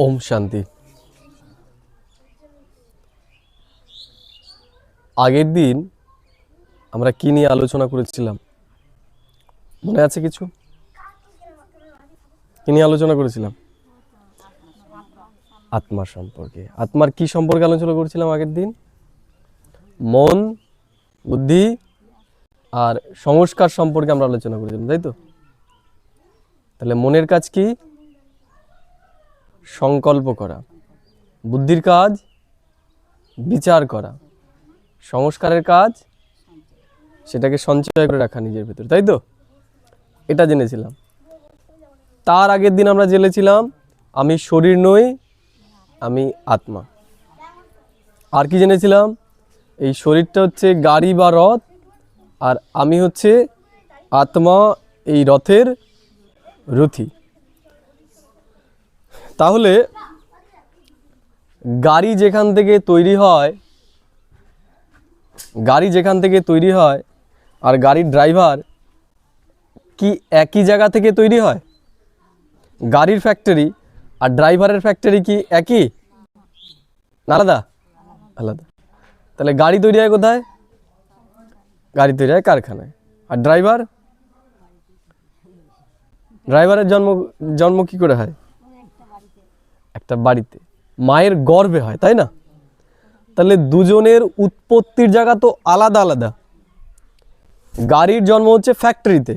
ওম শান্তি। আগের দিন আমরা কি নিয়ে আলোচনা করেছিলাম মনে আছে কিছু? কি নিয়ে আলোচনা করেছিলাম? আত্মা সম্পর্কে। আত্মার কি সম্পর্কে আলোচনা করেছিলাম আগের দিন? মন, বুদ্ধি আর সংস্কার সম্পর্কে আমরা আলোচনা করেছিলাম, তাই তো? তাহলে মনের কাজ কি? সংকল্প করা। বুদ্ধির কাজ বিচার করা। সংস্কারের কাজ সেটাকে সঞ্চয় করে রাখা নিজের ভিতরে, তাই তো? এটা জেনেছিলাম। তার আগের দিন আমরা জেনেছিলাম আমি শরীর নই, আমি আত্মা। আর কি জেনেছিলাম? এই শরীরটা হচ্ছে গাড়ি বা রথ, আর আমি হচ্ছে আত্মা, এই রথের রথী। তাহলে গাড়ি যেখান থেকে তৈরি হয় আর গাড়ির ড্রাইভার কি একই জায়গা থেকে তৈরি হয়? গাড়ির ফ্যাক্টরি আর ড্রাইভারের ফ্যাক্টরি কি একই? আলাদা? আলাদা। তাহলে গাড়ি তৈরি হয় কোথায়? গাড়ি তৈরি হয় কারখানায়। আর ড্রাইভারের জন্ম কি করে হয়? একটা বাড়িতে, মায়ের গর্ভে হয়, তাই না? তাহলে দুজনের উৎপত্তির জায়গা তো আলাদা আলাদা। গাড়ির জন্ম হচ্ছে ফ্যাক্টরিতে,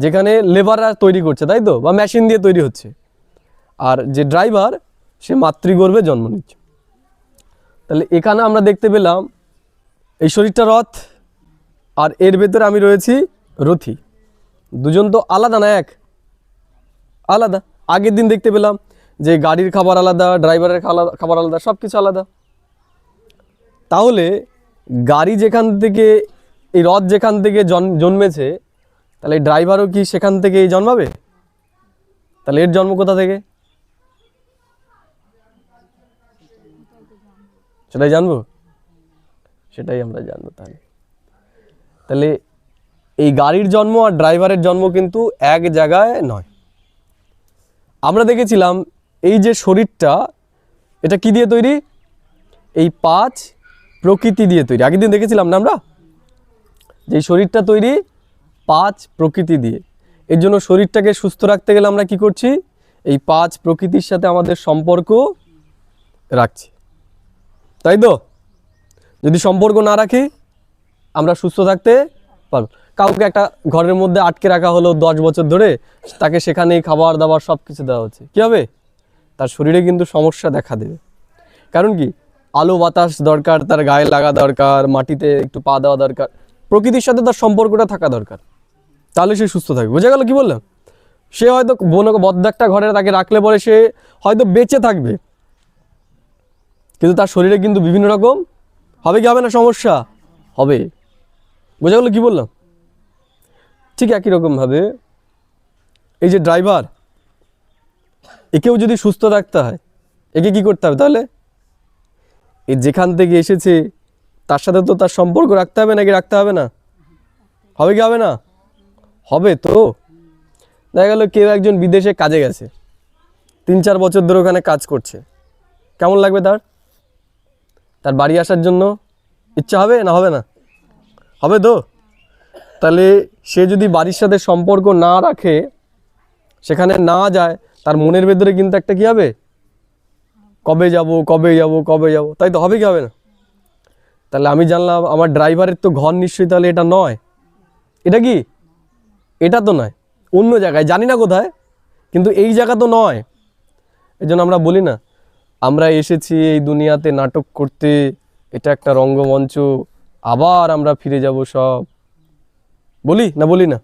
যেখানে লেবাররা তৈরি করছে, তাই তো, বা মেশিন দিয়ে তৈরি হচ্ছে। আর যে ড্রাইভার, সে মাতৃগর্ভে জন্ম নিচ্ছে। তাহলে এখানে আমরা দেখতে পেলাম এই শরীরটা রথ, আর এর ভেতরে আমি রয়েছি রথী। দুজন তো আলাদা না, এক? আলাদা। আগের দিন দেখতে পেলাম যে গাড়ির খাবার আলাদা, ড্রাইভারের খাবার আলাদা, সব কিছু আলাদা। তাহলে গাড়ি যেখান থেকে, এই রথ যেখান থেকে জন্মেছে, তাহলে এই ড্রাইভারও কি সেখান থেকেই জন্মাবে? তাহলে এর জন্ম কোথা থেকে? সেটাই জানবো, সেটাই আমরা জানবো। তাহলে এই গাড়ির জন্ম আর ড্রাইভারের জন্ম কিন্তু এক জায়গায় নয়। আমরা দেখেছিলাম এই যে শরীরটা, এটা কি দিয়ে তৈরি? এই 5 প্রকৃতি দিয়ে তৈরি। আগের দিন দেখেছিলাম না আমরা যে এই শরীরটা তৈরি 5 প্রকৃতি দিয়ে। এর জন্য শরীরটাকে সুস্থ রাখতে গেলে আমরা কি করছি? এই 5 প্রকৃতির সাথে আমাদের সম্পর্ক রাখছি, তাই তো? যদি সম্পর্ক না রাখি আমরা সুস্থ থাকতে পারবো। কাউকে একটা ঘরের মধ্যে আটকে রাখা হলো 10 বছর ধরে, তাকে সেখানেই খাবার দাবার সব কিছু দেওয়া হচ্ছে, কী হবে? তার শরীরে কিন্তু সমস্যা দেখা দেবে। কারণ কি? আলো বাতাস দরকার, তার গায়ে লাগা দরকার, মাটিতে একটু পা দেওয়া দরকার, প্রকৃতির সাথে তার সম্পর্কটা থাকা দরকার, তাহলে সে সুস্থ থাকবে। বোঝা গেল কি বললাম? সে হয়তো বদ্ধ একটা ঘরে তাকে রাখলে পরে সে হয়তো বেঁচে থাকবে, কিন্তু তার শরীরে কিন্তু বিভিন্ন রকম হবে, কি হবে না সমস্যা? হবে। বোঝা গেল কি বললাম? ঠিক একই রকমভাবে এই যে ড্রাইভার, একেও যদি সুস্থ রাখতে হয়, একে কি করতে হবে? তাহলে এ যেখান থেকে এসেছে তার সাথে তো তার সম্পর্ক রাখতে হবে, নাকি রাখতে হবে না? হবে কি হবে না? হবে তো। দেখা গেল কেউ একজন বিদেশে কাজে গেছে, 3-4 বছর ধরে ওখানে কাজ করছে, কেমন লাগবে তার বাড়ি আসার জন্য ইচ্ছা হবে না? হবে না? হবে তো। তাহলে সে যদি বাড়ির সাথে সম্পর্ক না রাখে, সেখানে না যায়, তার মনের ভেতরে কিন্তু একটা কি হবে? কবে যাব, কবে যাব, কবে যাব, তাই তো? হবে কি হবে না? তাহলে আমি জানলাম আমার ড্রাইভারের তো ঘর নিশ্চয়ই তাহলে এটা নয়। এটা কি? এটা তো নয়, অন্য জায়গায়, জানি না কোথায়, কিন্তু এই জায়গা তো নয়। এই জন্য আমরা বলি না, আমরা এসেছি এই দুনিয়াতে নাটক করতে, এটা একটা রঙ্গমঞ্চ, আবার আমরা ফিরে যাব সব। বলি না? বলি না?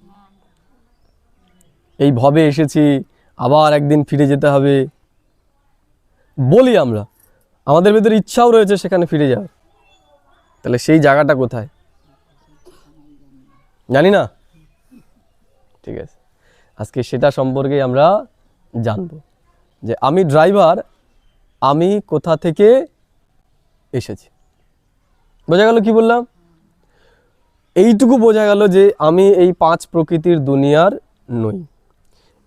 এই ভবে এসেছি, আবার একদিন ফিরে যেতে হবে, বলি আমরা। আমাদের ভেতরে ইচ্ছাও রয়েছে সেখানে ফিরে যাওয়ার। তাহলে সেই জায়গাটা কোথায়? জানি না। ঠিক আছে, আজকে সেটা সম্পর্কে আমরা জানব, যে আমি ড্রাইভার, আমি কোথা থেকে এসেছি। বোঝা গেল কি বললাম? এইটুকু বোঝা গেল যে আমি এই 5 প্রকৃতির দুনিয়ার নই।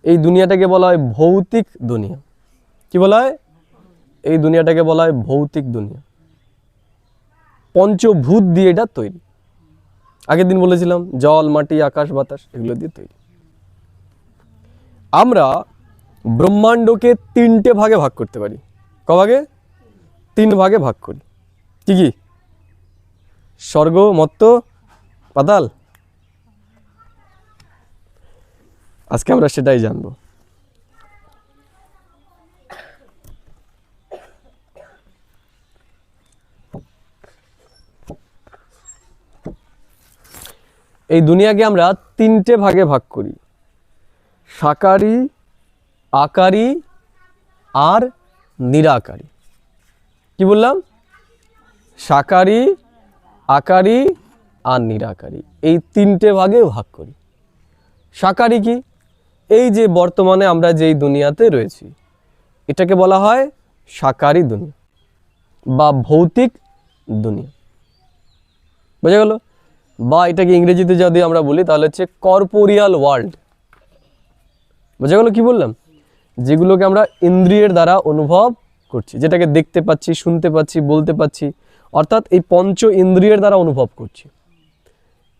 এই দুনিয়াটাকে বলা হয় ভৌতিক দুনিয়া। কি বলা হয়? এই দুনিয়াটাকে বলা হয় ভৌতিক দুনিয়া। পঞ্চভূত দিয়ে এটা তৈরি। আগের দিন বলেছিলাম জল, মাটি, আকাশ, বাতাস এগুলো দিয়ে তৈরি। আমরা ব্রহ্মাণ্ডকে 3টে ভাগে ভাগ করতে পারি। ক ভাগে? 3 ভাগে ভাগ করি। কি কি? স্বর্গ, মর্ত্য, পাতাল। আজকে আমরা সেটাই জানবো। এই দুনিয়াকে আমরা 3টে ভাগে ভাগ করি, সাকারি, আকারি আর নিরাকারি। কি বললাম? সাকারি, আকারি আর নিরাকারি, এই 3টে ভাগে ভাগ করি। সাকারি কি? এই যে বর্তমানে আমরা যেই দুনিয়াতে রয়েছি এটাকে বলা হয় সাকারি দুনিয়া বা ভৌতিক দুনিয়া। বোঝা গেল? বা এটাকে ইংরেজিতে যদি আমরা বলি তাহলে হচ্ছে কর্পোরিয়াল ওয়ার্ল্ড। বোঝা গেল কি বললাম? যেগুলোকে আমরা ইন্দ্রিয়ের দ্বারা অনুভব করছি, যেটাকে দেখতে পাচ্ছি, শুনতে পাচ্ছি, বলতে পাচ্ছি, অর্থাৎ এই পঞ্চ ইন্দ্রিয়ের দ্বারা অনুভব করছি।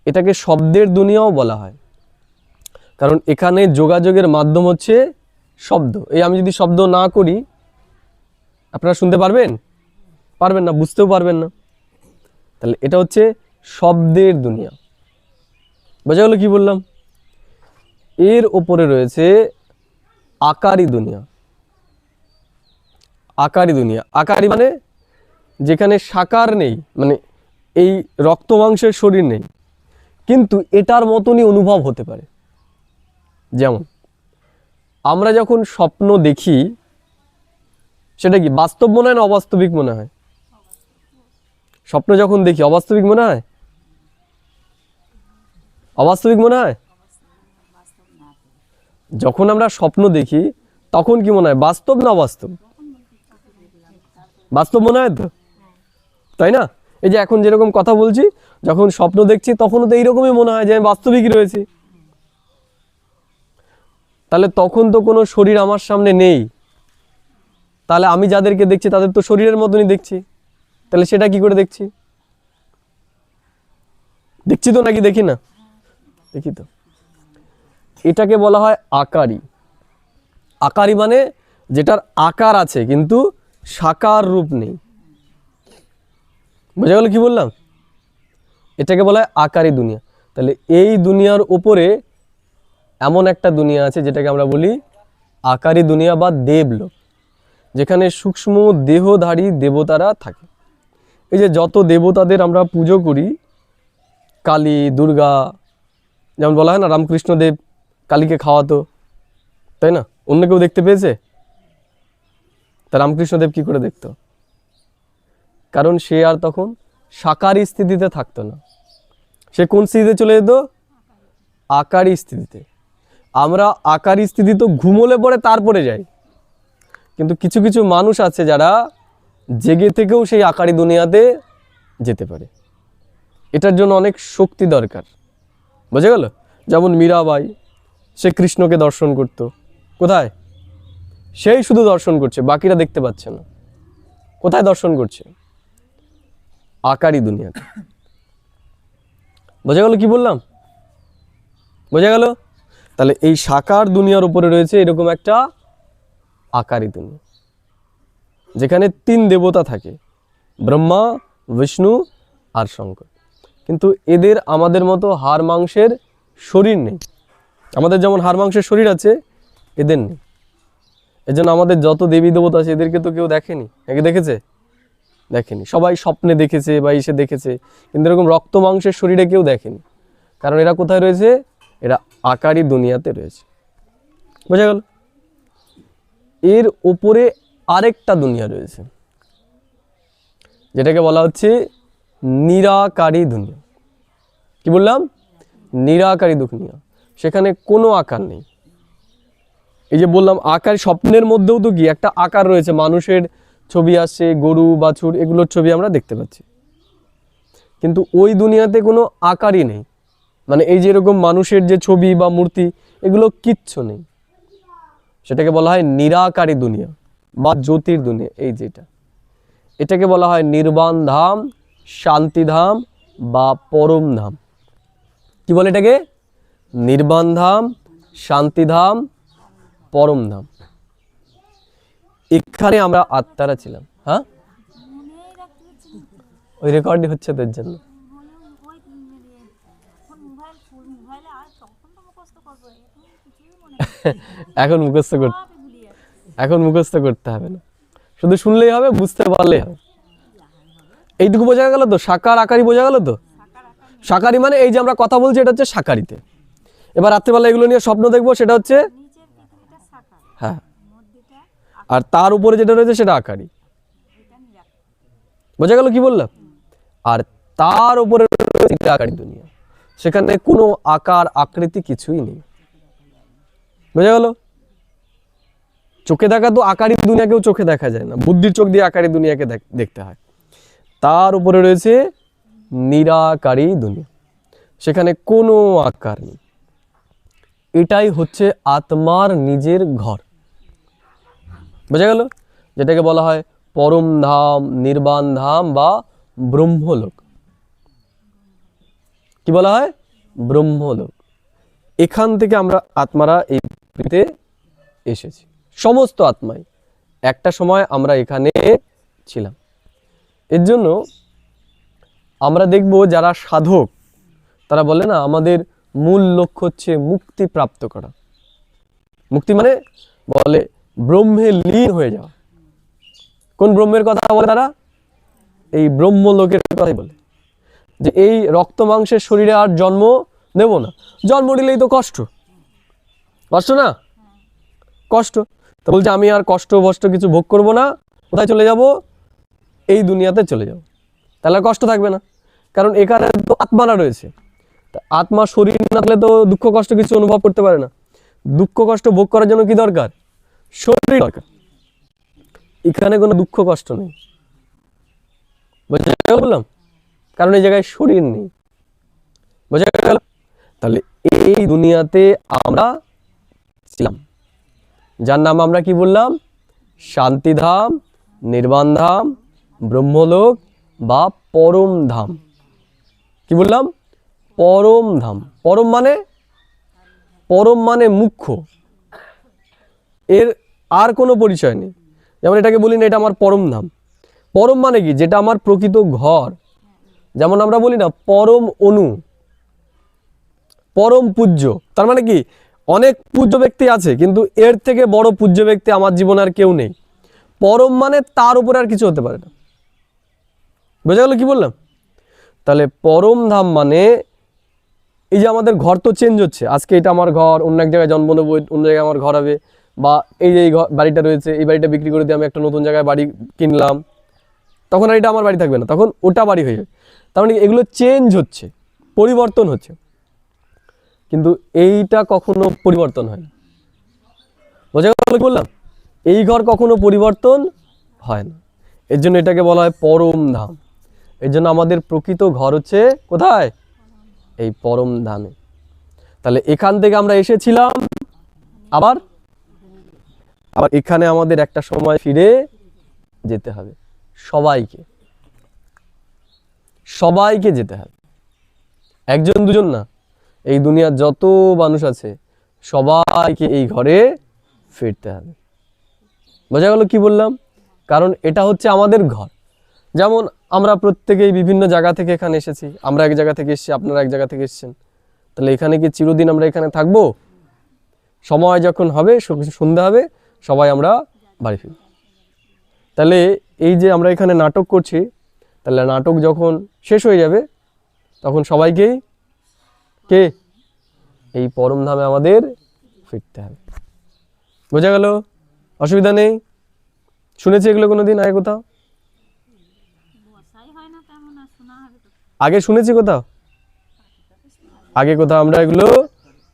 এটাকে শব্দের দুনিয়াও বলা হয়, কারণ এখানে যোগাযোগের মাধ্যম হচ্ছে শব্দ। এই আমি যদি শব্দ না করি আপনারা শুনতে পারবেন? পারবেন না, বুঝতেও পারবেন না। তাহলে এটা হচ্ছে শব্দের দুনিয়া। বোঝা গেল কি বললাম? এর ওপরে রয়েছে আকারি দুনিয়া। আকারি দুনিয়া, আকারি মানে যেখানে সাকার নেই, মানে এই রক্ত মাংসের শরীর নেই, কিন্তু এটার মতনই অনুভব হতে পারে। যেমন আমরা যখন স্বপ্ন দেখি সেটা কি বাস্তব মনে হয় না অবাস্তবিক মনে হয়? স্বপ্ন যখন দেখি অবাস্তবিক মনে হয়? অবাস্তবিক মনে হয়? যখন আমরা স্বপ্ন দেখি তখন কি মনে হয়, বাস্তব না অবাস্তব? বাস্তব মনে হয় তো, তাই না? এই যে এখন যেরকম কথা বলছি, যখন স্বপ্ন দেখছি তখনও তো এইরকমই মনে হয় যে আমি বাস্তবিকই রয়েছি। তাহলে তখন তো কোনো শরীর আমার সামনে নেই, তাহলে আমি যাদেরকে দেখছি তাদের তো শরীরের মতনই দেখছি। তাহলে সেটা কি করে দেখছি? দেখছি তো, নাকি দেখি না? দেখি তো। এটাকে বলা হয় আকারি। আকারি মানে যেটার আকার আছে কিন্তু সাকার রূপ নেই। বোঝা গেল কি বললাম? এটাকে বলা হয় আকারি দুনিয়া। তাহলে এই দুনিয়ার উপরে এমন একটা দুনিয়া আছে যেটাকে আমরা বলি আকারি দুনিয়া বা দেবলোক, যেখানে সূক্ষ্ম দেহধারী দেবতারা থাকে। এই যে যত দেবতাদের আমরা পুজো করি, কালী, দুর্গা, যেমন বলা হয় না রামকৃষ্ণদেব কালীকে খাওয়াতো, তাই না? অন্য কেউ দেখতে পেয়েছে? তা রামকৃষ্ণদেব কি করে দেখতো? কারণ সে আর তখন সাকারি স্থিতিতে থাকতো না, সে কোন স্থিতিতে চলে যেত? আকারি স্থিতিতে। আমরা আকারি স্থিতি তো ঘুমোলে পরে তারপরে যাই, কিন্তু কিছু কিছু মানুষ আছে যারা জেগে থেকেও সেই আকারি দুনিয়াতে যেতে পারে। এটার জন্য অনেক শক্তি দরকার। বোঝা গেল? যেমন মীরাবাই, সে কৃষ্ণকে দর্শন করত। কোথায়? সেই শুধু দর্শন করছে, বাকিরা দেখতে পাচ্ছে না। কোথায় দর্শন করছে? আকারি দুনিয়াতে। বোঝা গেল কি বললাম? বোঝা গেল? তাহলে এই সাকার দুনিয়ার উপরে রয়েছে এরকম একটা আকারি দুনিয়া, যেখানে 3 দেবতা থাকে, ব্রহ্মা, বিষ্ণু আর শঙ্কর। কিন্তু এদের আমাদের মতো হাড় মাংসের শরীর নেই। আমাদের যেমন হাড় মাংসের শরীর আছে, এদের নেই। এজন্য আমাদের যত দেবী দেবতা আছে এদেরকে তো কেউ দেখেনি, নাকি দেখেছে? দেখেনি। সবাই স্বপ্নে দেখেছে বা এসে দেখেছে, কিন্তু এরকম রক্ত মাংসের শরীরে কেউ দেখেনি। কারণ এরা কোথায় রয়েছে? এরা আকারি দুনিয়াতে রয়েছে। বোঝা গেল? এর উপরে আরেকটা দুনিয়া রয়েছে, যেটাকে বলা হচ্ছে নিরাকারি দুনিয়া। কি বললাম? নিরাকারি দুনিয়া। সেখানে কোনো আকার নেই। এই যে বললাম আকার, স্বপ্নের মধ্যেও তো কি একটা আকার রয়েছে, মানুষের ছবি আসছে, গরু, বাছুর, এগুলোর ছবি আমরা দেখতে পাচ্ছি। কিন্তু ওই দুনিয়াতে কোনো আকারই নেই, মানে এই যেরকম মানুষের যে ছবি বা মূর্তি, এগুলো কিচ্ছু নেই। সেটাকে বলা হয় নিরাকারি দুনিয়া বা জ্যোতির দুনিয়া, এই যেটা, এটাকে বলা হয় নির্বাণ ধাম, শান্তিধাম বা পরম ধাম। কি বলে এটাকে? নির্বাণ ধাম, শান্তিধাম, পরম ধাম। এখানে আমরা আত্মারা ছিলাম। হ্যাঁ, ওই রেকর্ডই হচ্ছে তোর জন্য। এখন মুখস্থ করতে, এখন মুখস্থ করতে হবে না, শুধু শুনলেই হবে, বুঝতে পারলেই হবে। এইটুকু বোঝা গেল তো? সাকার আকারী বোঝা গেল তো? সাকারি মানে এই যে আমরা কথা বলছি, এটা হচ্ছে সাকারিতে। এবার রাত্রিবেলা এগুলো নিয়ে স্বপ্ন দেখবো, সেটা হচ্ছে হ্যাঁ, আর তার উপরে যেটা রয়েছে সেটা আকারী। বোঝা গেল কি বললাম? আর তার উপরে রয়েছে আকারী দুনিয়া, সেখানে কোনো আকার আকৃতি কিছুই নেই। বোঝা গেল? চোখে দেখা তো আকারী দুনিয়াকেও চোখে দেখা যায় না, বুদ্ধির চোখ দিয়ে আকারী দুনিয়াকে দেখতে হয়। তার উপরে রয়েছে নিরাকারী দুনিয়া, সেখানে কোনো আকার নেই। এটাই হচ্ছে আত্মার নিজের ঘর। বোঝা গেল? যেটাকে বলা হয় পরম ধাম, নির্বাণ ধাম বা ব্রহ্মলোক। কি বলা হয়? ব্রহ্মলোক। এখান থেকে আমরা আত্মারা এই পৃথিবীতে এসেছি, সমস্ত আত্মাই একটা সময় আমরা এখানে ছিলাম। এর জন্য আমরা দেখব যারা সাধক, তারা বলে না আমাদের মূল লক্ষ্য হচ্ছে মুক্তি প্রাপ্ত করা। মুক্তি মানে বলে ব্রহ্মে লীন হয়ে যাওয়া। কোন ব্রহ্মের কথা বলে তারা? এই ব্রহ্মলোকের কথাই বলে, যে এই রক্ত মাংসের শরীরে আর জন্ম নেব না। জন্ম নিলেই তো কষ্ট, কষ্ট না? কষ্ট তো বলছে আমি আর কষ্ট বষ্ট কিছু ভোগ করব না। কোথায় চলে যাব? এই দুনিয়াতে চলে যাব। তাহলে কষ্ট থাকবে না, কারণ এখানে তো আত্মারা রয়েছে। আত্মা শরীর না থাকলে তো দুঃখ কষ্ট কিছু অনুভব করতে পারে না। দুঃখ কষ্ট ভোগ করার জন্য কি দরকার? শরীর দরকার। এখানে কোনো দুঃখ কষ্ট নেই, বললাম, কারণ এই জায়গায় শরীর নেই। বোঝা গেল? তাহলে এই দুনিয়াতে আমরা ছিলাম, যার নাম আমরা কি বললাম? শান্তিধাম, নির্বাণ ধাম, ব্রহ্মলোক বা পরম ধাম। কি বললাম? পরম ধাম। পরম মানে, পরম মানে মুখ্য, এর আর কোনো পরিচয় নেই। যেমন এটাকে বলি না এটা আমার পরম ধাম। পরম মানে কি? যেটা আমার প্রকৃত ঘর। যেমন আমরা বলি না পরম অনু, পরম পূজ্য। তার মানে কি? অনেক পূজ্য ব্যক্তি আছে, কিন্তু এর থেকে বড় পূজ্য ব্যক্তি আমার জীবনে আর কেউ নেই। পরম মানে তার উপরে আর কিছু হতে পারে না। বোঝা গেল কি বললাম? তাহলে পরম ধাম মানে এই যে আমাদের ঘর তো চেঞ্জ হচ্ছে, আজকে এটা আমার ঘর, অন্য এক জায়গায় জন্ম নেবো, অন্য জায়গায় আমার ঘর হবে, বা এই যে এই বাড়িটা রয়েছে, এই বাড়িটা বিক্রি করে দিয়ে আমি একটা নতুন জায়গায় বাড়ি কিনলাম, তখন আর এটা আমার বাড়ি থাকবে না, তখন ওটা বাড়ি হয়ে যাবে। তার মানে এগুলো চেঞ্জ হচ্ছে, পরিবর্তন হচ্ছে, কিন্তু এইটা কখনো পরিবর্তন হয় না। বোঝা গেল বললাম? এই ঘর কখনো পরিবর্তন হয় না, এর জন্য এটাকে বলা হয় পরম ধাম। এর জন্য আমাদের প্রকৃত ঘর হচ্ছে কোথায়? এই পরম ধামে। তাহলে এখান থেকে আমরা এসেছিলাম, আবার আবার এখানে আমাদের একটা সময় ফিরে যেতে হবে। সবাইকে, সবাইকে যেতে হবে, একজন দুজন না। এই দুনিয়ার যত মানুষ আছে সবাইকে এই ঘরে ফিরতে হবে। বোঝা গেল কি বললাম? কারণ এটা হচ্ছে আমাদের ঘর। যেমন আমরা প্রত্যেকেই বিভিন্ন জায়গা থেকে এখানে এসেছি, আমরা এক জায়গা থেকে এসেছি, আপনারা এক জায়গা থেকে এসেছেন। তাহলে এখানে কি চিরদিন আমরা এখানে থাকবো? সময় যখন হবে, সন্ধ্যা হবে, সবাই আমরা বাড়ি ফিরব। তাহলে এই যে আমরা এখানে নাটক করছি, তাহলে নাটক যখন শেষ হয়ে যাবে তখন সবাইকেই কে এই পরম ধামে আমাদের ফিরতে হবে। বোঝা গেল? অসুবিধা নেই? শুনেছি এগুলো কোনোদিন আগে কোথাও? আগে শুনেছি কোথাও? আগে কোথাও আমরা এগুলো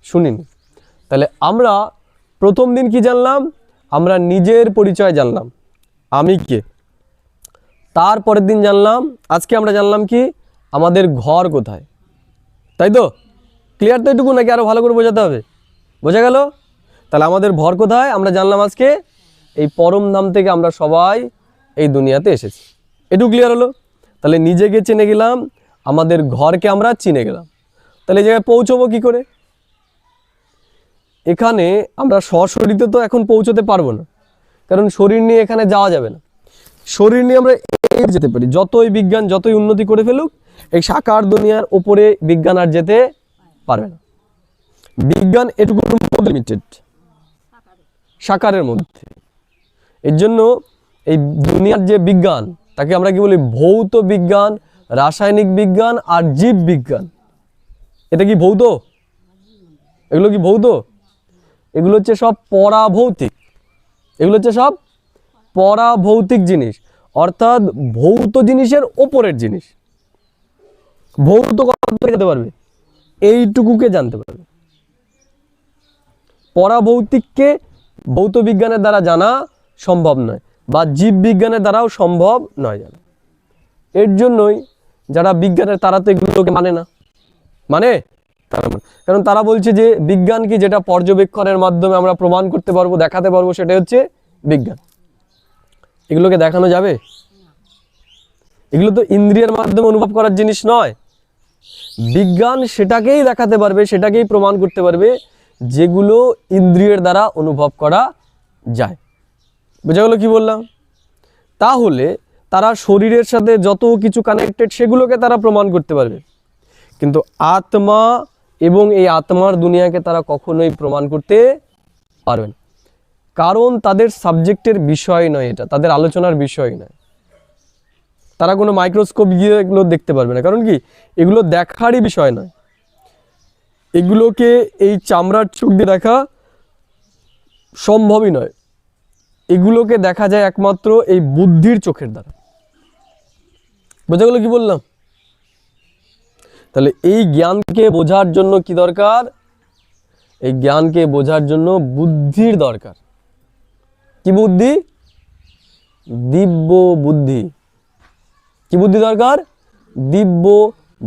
শুনিনি। তাহলে আমরা প্রথম দিন কি জানলাম? আমরা নিজের পরিচয় জানলাম, আমি কে। তারপরের দিন জানলাম, আজকে আমরা জানলাম কি? আমাদের ঘর কোথায়। তাই তো? ক্লিয়ার তো এটুকু, নাকি আরো ভালো করে বোঝাতে হবে? বোঝা গেল? তাহলে আমাদের ঘর কোথায় আমরা জানলাম আজকে, এই পরম ধাম থেকে আমরা সবাই এই দুনিয়াতে এসেছি। একটু ক্লিয়ার হলো? তাহলে নিজেকে চিনে গেলাম, আমাদের ঘরকে আমরা চিনে গেলাম। তাহলে এই জায়গায় পৌঁছবো কি করে? এখানে আমরা সশরীরে তো এখন পৌঁছতে পারবো না, কারণ শরীর নিয়ে এখানে যাওয়া যাবে না। শরীর নিয়ে আমরা এই যেতে পারি, যতই বিজ্ঞান যতই উন্নতি করে ফেলুক, এই সাকার দুনিয়ার ওপরে বিজ্ঞান আর যেতে পারবে না। বিজ্ঞান এটুকুর মধ্যে লিমিটেড, সাকারের মধ্যে। এর জন্য এই দুনিয়ার যে বিজ্ঞান তাকে আমরা কি বলি? ভৌত বিজ্ঞান, রাসায়নিক বিজ্ঞান আর জীব বিজ্ঞান। এটা কি ভৌত? এগুলো কি ভৌত? এগুলো হচ্ছে সব পরাভৌতিক। এগুলো হচ্ছে সব পরাভৌতিক জিনিস, অর্থাৎ ভৌত জিনিসের ওপরের জিনিস। ভৌত কতটা যেতে পারবে? এইটুকুকে জানতে পারবে। পরাভৌতিককে ভৌত বিজ্ঞানের দ্বারা জানা সম্ভব নয়, বা জীব বিজ্ঞানের দ্বারাও সম্ভব নয় জানা। এর জন্যই যারা বিজ্ঞানের, তারা তো এগুলোকে মানে না। মানে কারণ তারা বলছে যে বিজ্ঞান কি? যেটা পর্যবেক্ষণের মাধ্যমে আমরা প্রমাণ করতে পারবো, দেখাতে পারবো, সেটা হচ্ছে বিজ্ঞান। এগুলোকে দেখানো যাবে? এগুলো তো ইন্দ্রিয়ের মাধ্যমে অনুভব করার জিনিস নয়। বিজ্ঞান সেটাকেই দেখাতে পারবে, সেটাকেই প্রমাণ করতে পারবে যেগুলো ইন্দ্রিয়ের দ্বারা অনুভব করা যায়। বোঝা গেল কি বললাম? তাহলে তারা শরীরের সাথে যত কিছু কানেক্টেড সেগুলোকে তারা প্রমাণ করতে পারবে, কিন্তু আত্মা এবং এই আত্মার দুনিয়াকে তারা কখনোই প্রমাণ করতে পারবে না, কারণ তাদের সাবজেক্টের বিষয় নয়, এটা তাদের আলোচনার বিষয় নয়। তারা কোনো মাইক্রোস্কোপ গিয়ে এগুলো দেখতে পারবে না, কারণ কি? এগুলো দেখারই বিষয় নয়। এগুলোকে এই চামড়ার চোখ দিয়ে দেখা সম্ভবই নয়। এগুলোকে দেখা যায় একমাত্র এই বুদ্ধির চোখের দ্বারা। বোঝা গেল কি বললাম? তাহলে এই জ্ঞানকে বোঝার জন্য কি দরকার? এই জ্ঞানকে বোঝার জন্য বুদ্ধির দরকার। কি বুদ্ধি? দিব্য বুদ্ধি। কি বুদ্ধি দরকার? দিব্য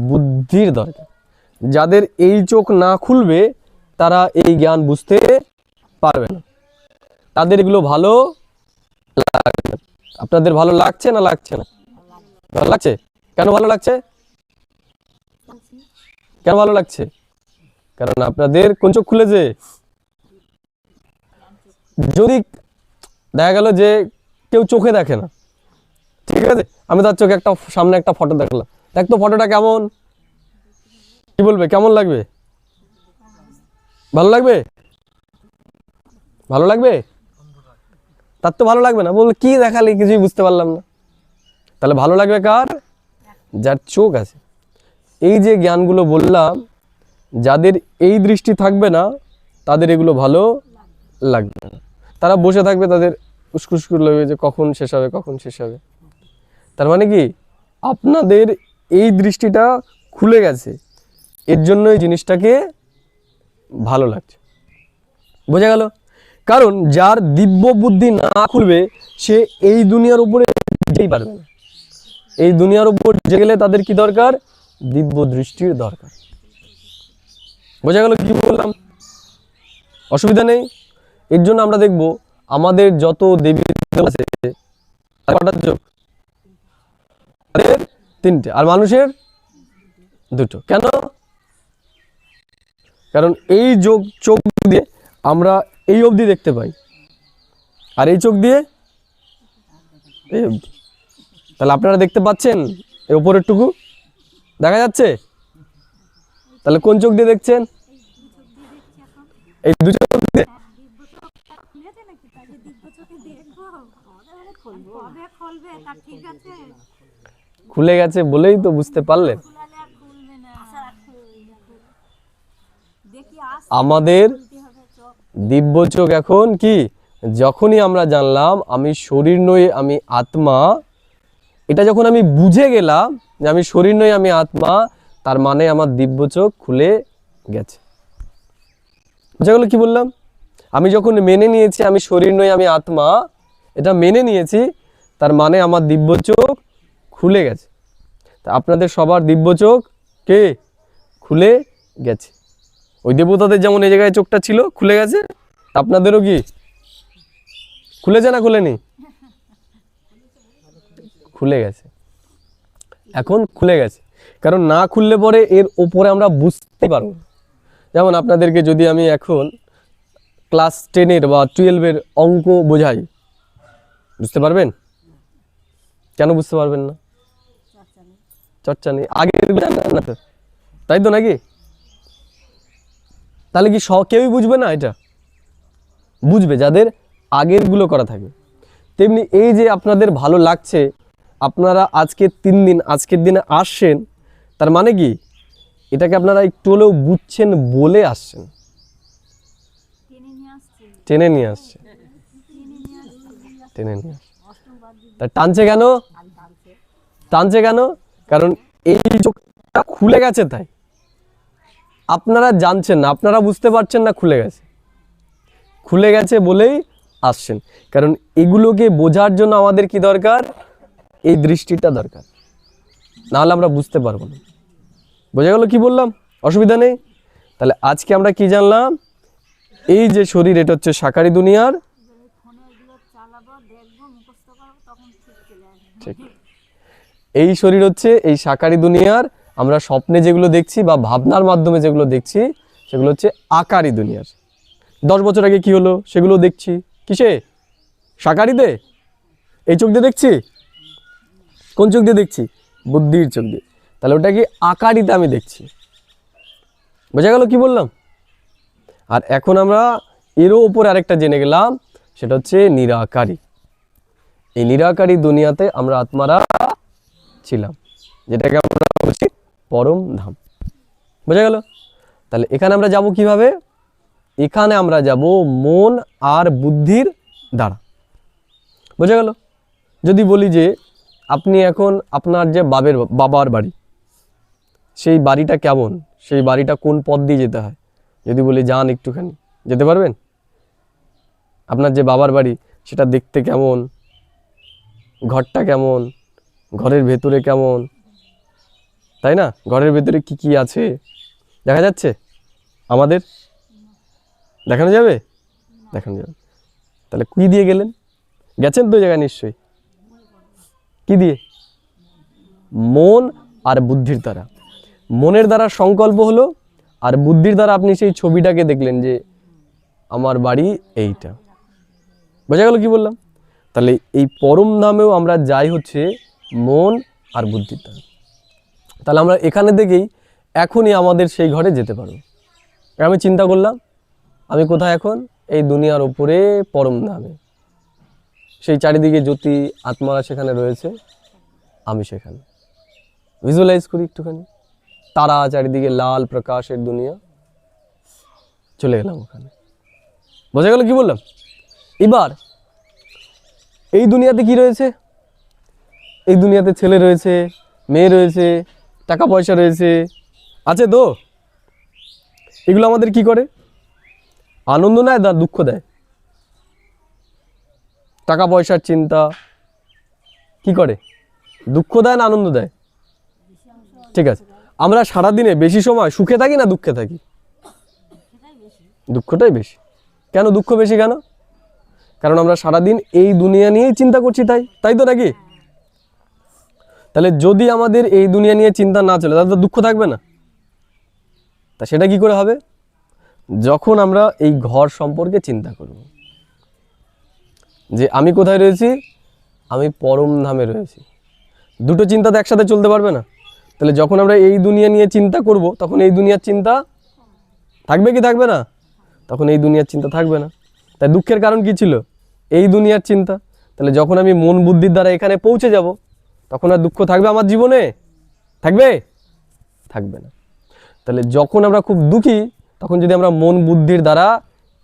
বুদ্ধির দরকার। যাদের এই চোখ না খুলবে তারা এই জ্ঞান বুঝতে পারবে না। তাদের এগুলো ভালো লাগবে না। আপনাদের ভালো লাগছে না লাগছে না? ভালো লাগছে। কেন ভালো লাগছে? কেন ভালো লাগছে? কারণ আপনাদের কোন চোখ খুলেছে? যদি দেখা গেল যে কেউ চোখে দেখে না, ঠিক আছে, আমি তার চোখে একটা সামনে একটা ফটো দেখলাম, দেখ তো ফটোটা কেমন, কি বলবে? কেমন লাগবে? ভালো লাগবে? ভালো লাগবে? তার তো ভালো লাগবে না, বলবে কি দেখালি, কিছুই বুঝতে পারলাম না। তাহলে ভালো লাগবে কার? যার চোখ আছে। এই যে জ্ঞানগুলো বললাম, যাদের এই দৃষ্টি থাকবে না তাদের এগুলো ভালো লাগবে না। তারা বসে থাকবে, তাদের উস্কুস্কুর লাগবে যে কখন শেষ হবে, কখন শেষ হবে। তার মানে কি? আপনাদের এই দৃষ্টিটা খুলে গেছে, এর জন্য এই জিনিসটাকে ভালো লাগছে। বোঝা গেল? কারণ যার দিব্য বুদ্ধি না খুলবে সে এই দুনিয়ার উপরে যেতেই পারবে না। এই দুনিয়ার উপর যে গেলে তাদের কি দরকার? দিব্য দৃষ্টির দরকার। বোঝা গেল কি বললাম? অসুবিধা নেই। এর জন্য আমরা দেখব আমাদের যত দেবী আছে কটা চোখ? তিনটে, আর মানুষের দুটো। কেন? কারণ এই চোখ দিয়ে আমরা এই অবধি দেখতে পাই, আর এই চোখ দিয়ে এই অবধি। তাহলে আপনারা দেখতে পাচ্ছেন এই উপরের টুকু দেখা যাচ্ছে? তাহলে কোন চোখ দিয়ে দেখছেন? এই দুটো চোখ দিয়ে। খুলে গেছে বলেই তো বুঝতে পারলেন। আমাদের দিব্য চোখ এখন কি? যখনই আমরা জানলাম আমি শরীর নই, আমি আত্মা, এটা যখন আমি বুঝে গেলাম যে আমি শরীর নই, আমি আত্মা, তার মানে আমার দিব্য চোখ খুলে গেছে। বুঝা গেল কি বললাম? আমি যখন মেনে নিয়েছি আমি শরীর নই, আমি আত্মা, এটা মেনে নিয়েছি, তার মানে আমার দিব্য চোখ খুলে গেছে। তা আপনাদের সবার দিব্য চোখ কে খুলে গেছে? ওই দেবতাদের যেমন এই জায়গায় চোখটা ছিল খুলে গেছে, আপনাদেরও কি খুলেছে না খুলেনি? খুলে গেছে, এখন খুলে গেছে। কারণ না খুললে পরে এর ওপরে আমরা বুঝতে পারবো। যেমন আপনাদেরকে যদি আমি এখন ক্লাস 10-এর বা 12-এর অঙ্ক বোঝাই, বুঝতে পারবেন? কেন বুঝতে পারবেন না? চর্চা নেই, আগের না তো, তাই তো নাকি? তাহলে কি কেউই বুঝবে না? এটা বুঝবে যাদের আগেরগুলো করা থাকে। তেমনি এই যে আপনাদের ভালো লাগছে, আপনারা আজকে 3 দিন আজকের দিনে আসছেন, তার মানে কি এটাকে আপনারা একটু হলেও বুঝছেন বলে আসছেন, টেনে নিয়ে আসছে, টেনে নিয়ে আসছে। তা টানছে কেন? টানছে কেন? কারণ এই চোখটা খুলে গেছে, তাই আপনারা জানছেন না, আপনারা বুঝতে পারছেন না খুলে গেছে। খুলে গেছে বলেই আসছেন। কারণ এগুলোকে বোঝার জন্য আমাদের কি দরকার? এই দৃষ্টিটা দরকার, নাহলে আমরা বুঝতে পারবো না। বোঝা গেল কি বললাম? অসুবিধা নেই। তাহলে আজকে আমরা কি জানলাম? এই যে শরীর, এটা হচ্ছে সাকারি দুনিয়ার, ঠিক, এই শরীর হচ্ছে এই সাকারি দুনিয়ার। আমরা স্বপ্নে যেগুলো দেখছি বা ভাবনার মাধ্যমে যেগুলো দেখছি, সেগুলো হচ্ছে আকারি দুনিয়ার। 10 বছর আগে কি হলো সেগুলো দেখছি কিসে? সাকারিতে। এই চোখ দিয়ে দেখছি। কোন চোখ দিয়ে দেখছি? বুদ্ধির চোখ দিয়ে। তাহলে ওটা কি আকারিতে আমি দেখছি। বোঝা গেল কি বললাম? আর এখন আমরা এরও উপরে আরেকটা জেনে গেলাম, সেটা হচ্ছে নিরাকারী। এই নিরাকারী দুনিয়াতে আমরা আত্মারা ছিলাম, যেটাকে আমরা বলছি পরম ধাম। বোঝা গেল? তাহলে এখানে আমরা যাব কিভাবে? এখানে আমরা যাব মন আর বুদ্ধির দ্বারা। বোঝা গেল? যদি বলি যে আপনি এখন আপনার যে বাবার বাড়ি, সেই বাড়িটা কেমন, সেই বাড়িটা কোন পথ দিয়ে যেতে হয়, যদি বলি যান একটুখানি, যেতে পারবেন? আপনার যে বাবার বাড়ি সেটা দেখতে কেমন, ঘরটা কেমন, ঘরের ভেতরে কেমন, তাই না? ঘরের ভেতরে কি কি আছে দেখা যাচ্ছে? আমাদের দেখানো যাবে? দেখানো যাবে। তাহলে কি দিয়ে গেলেন? গেছেন তো জায়গায় নিশ্চয়ই। কি দিয়ে? মন আর বুদ্ধির দ্বারা। মনের দ্বারা সংকল্প হলো, আর বুদ্ধির দ্বারা আপনি সেই ছবিটাকে দেখলেন যে আমার বাড়ি এইটা। বোঝা গেল কি বললাম? তাহলে এই পরম ধামেও আমরা যাই হচ্ছে মন আর বুদ্ধির দ্বারা। তাহলে আমরা এখানে থেকেই এখনই আমাদের সেই ঘরে যেতে পারবো। আমি চিন্তা করলাম আমি কোথায় এখন? এই দুনিয়ার ওপরে পরম ধামে। সেই চারিদিকে জ্যোতি আত্মারা সেখানে রয়েছে, আমি সেখানে। ভিজুয়ালাইজ করি একটুখানি, তারা চারিদিকে, লাল প্রকাশের দুনিয়া, চলে গেলাম ওখানে। বোঝা গেল কি বললাম? এবার এই দুনিয়াতে কি রয়েছে? এই দুনিয়াতে ছেলে রয়েছে, মেয়ে রয়েছে, টাকা পয়সা রয়েছে, আছে তো? এগুলো আমাদের কি করে? আনন্দ নেয় না দুঃখ দেয়? টাকা পয়সার চিন্তা কি করে? দুঃখ দেয় না আনন্দ দেয়? ঠিক আছে, আমরা সারাদিনে বেশি সময় সুখে থাকি না দুঃখে থাকি? দুঃখটাই বেশি। কেন দুঃখ বেশি কেন? কারণ আমরা সারাদিন এই দুনিয়া নিয়েই চিন্তা করছি, তাই তো নাকি? তাহলে যদি আমাদের এই দুনিয়া নিয়ে চিন্তা না চলে, তাহলে তো দুঃখ থাকবে না। তা সেটা কি করে হবে? যখন আমরা এই ঘর সম্পর্কে চিন্তা করব, যে আমি কোথায় রয়েছি? আমি পরম ধামে রয়েছি। দুটো চিন্তা তো একসাথে চলতে পারবে না। তাহলে যখন আমরা এই দুনিয়া নিয়ে চিন্তা করব, তখন এই দুনিয়ার চিন্তা থাকবে কি থাকবে না? তখন এই দুনিয়ার চিন্তা থাকবে না। তাই দুঃখের কারণ কি ছিল? এই দুনিয়ার চিন্তা। তাহলে যখন আমি মন বুদ্ধির দ্বারা এখানে পৌঁছে যাব, তখন আর দুঃখ থাকবে আমার জীবনে? থাকবে? থাকবে না। তাহলে যখন আমরা খুব দুঃখী, তখন যদি আমরা মন বুদ্ধির দ্বারা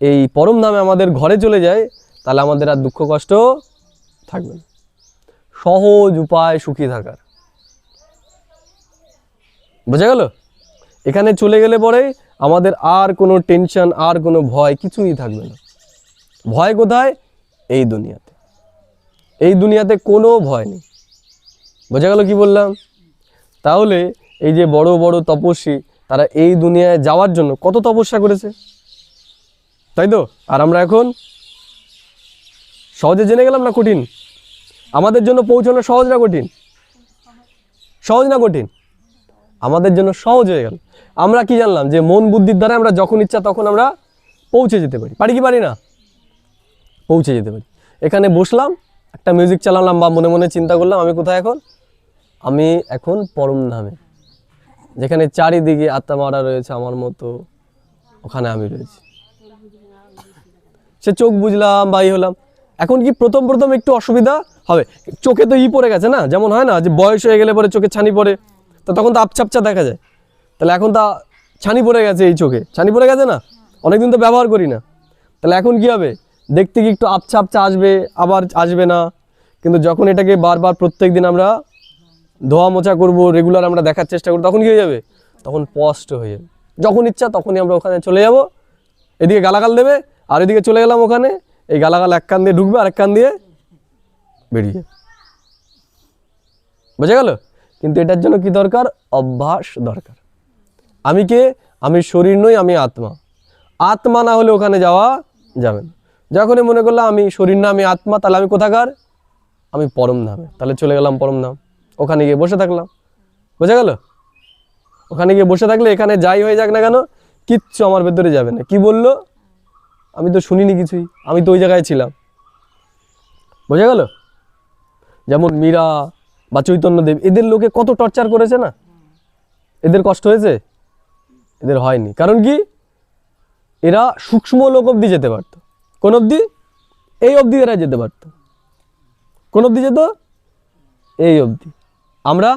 এই পরম ধামে আমাদের ঘরে চলে যাই, তাহলে আমাদের আর দুঃখ কষ্ট থাকবে না। সহজ উপায় সুখী থাকার। বোঝা গেল? এখানে চলে গেলে পরে আমাদের আর কোনো টেনশন, আর কোনো ভয় কিছুই থাকবে না। ভয় কোথায়? এই দুনিয়াতে। এই দুনিয়াতে কোনো ভয় নেই। বোঝা গেল কি বললাম? তাহলে এই যে বড় বড় তপস্বী, তারা এই দুনিয়ায় যাওয়ার জন্য কত তপস্যা করেছে, তাই তো? আর আমরা এখন সহজে জেনে গেলাম না কঠিন? আমাদের জন্য পৌঁছানো সহজ না কঠিন? সহজ না কঠিন? আমাদের জন্য সহজ হয়ে গেল। আমরা কি জানলাম যে মন বুদ্ধির দ্বারা আমরা যখন ইচ্ছা তখন আমরা পৌঁছে যেতে পারি। পারি কি পারি না? পৌঁছে যেতে পারি। এখানে বসলাম, একটা মিউজিক চালালাম বা মনে মনে চিন্তা করলাম আমি কোথায় এখন? আমি এখন পরম ধামে, যেখানে চারিদিকে আত্মামারা রয়েছে আমার মতো, ওখানে আমি রয়েছি। সে চোখ বুঝলাম বা হলাম। এখন কি প্রথম প্রথম একটু অসুবিধা হবে, চোখে তো পড়ে গেছে না, যেমন হয় না যে বয়স হয়ে গেলে পরে চোখে ছানি পড়ে, তো তখন তো আপচাপচা দেখা যায়। তাহলে এখন তা ছানি পড়ে গেছে, এই চোখে ছানি পড়ে গেছে না, অনেকদিন তো ব্যবহার করি না। তাহলে এখন কি হবে? দেখতে কি একটু আপচা আপচা আসবে, আবার আসবে না। কিন্তু যখন এটাকে বারবার প্রত্যেক দিন আমরা ধোয়া মোছা করবো, রেগুলার আমরা দেখার চেষ্টা করবো, তখন কি হয়ে যাবে? তখন স্পষ্ট হয়ে যাবে। যখন ইচ্ছা তখনই আমরা ওখানে চলে যাব, এদিকে গালাগাল দেবে আর এদিকে চলে গেলাম ওখানে, এই গালাগাল এক কান দিয়ে ঢুকবে আর এক কান দিয়ে বেরিয়ে, বোঝা গেল? কিন্তু এটার জন্য কি দরকার? অভ্যাস দরকার। আমি কে? আমি শরীর নই, আমি আত্মা। আত্মা না হলে ওখানে যাওয়া যাবে না। যখনই মনে করলাম আমি শরীর না, আমি আত্মা, তাহলে আমি কোথাকার? আমি পরম ধামে। তাহলে চলে গেলাম পরম ধাম, ওখানে গিয়ে বসে থাকলাম। বোঝা গেল? ওখানে গিয়ে বসে থাকলে এখানে যাই হয়ে যাক না কেন, কিচ্ছু আমার ভেতরে যাবে না। কি বললো? আমি তো শুনিনি কিছুই, আমি তো ওই জায়গায় ছিলাম। বোঝা গেল? যেমন মীরা বা চৈতন্যদেব, এদের লোকে কত টর্চার করেছে না? এদের কষ্ট হয়েছে? এদের হয়নি। কারণ কি? এরা সূক্ষ্ম লোক অব্দি যেতে পারত। কোন অব্দি? এই অব্দি এরা যেতে পারত। কোন অব্দি যেত? এই অব্দি। আমরা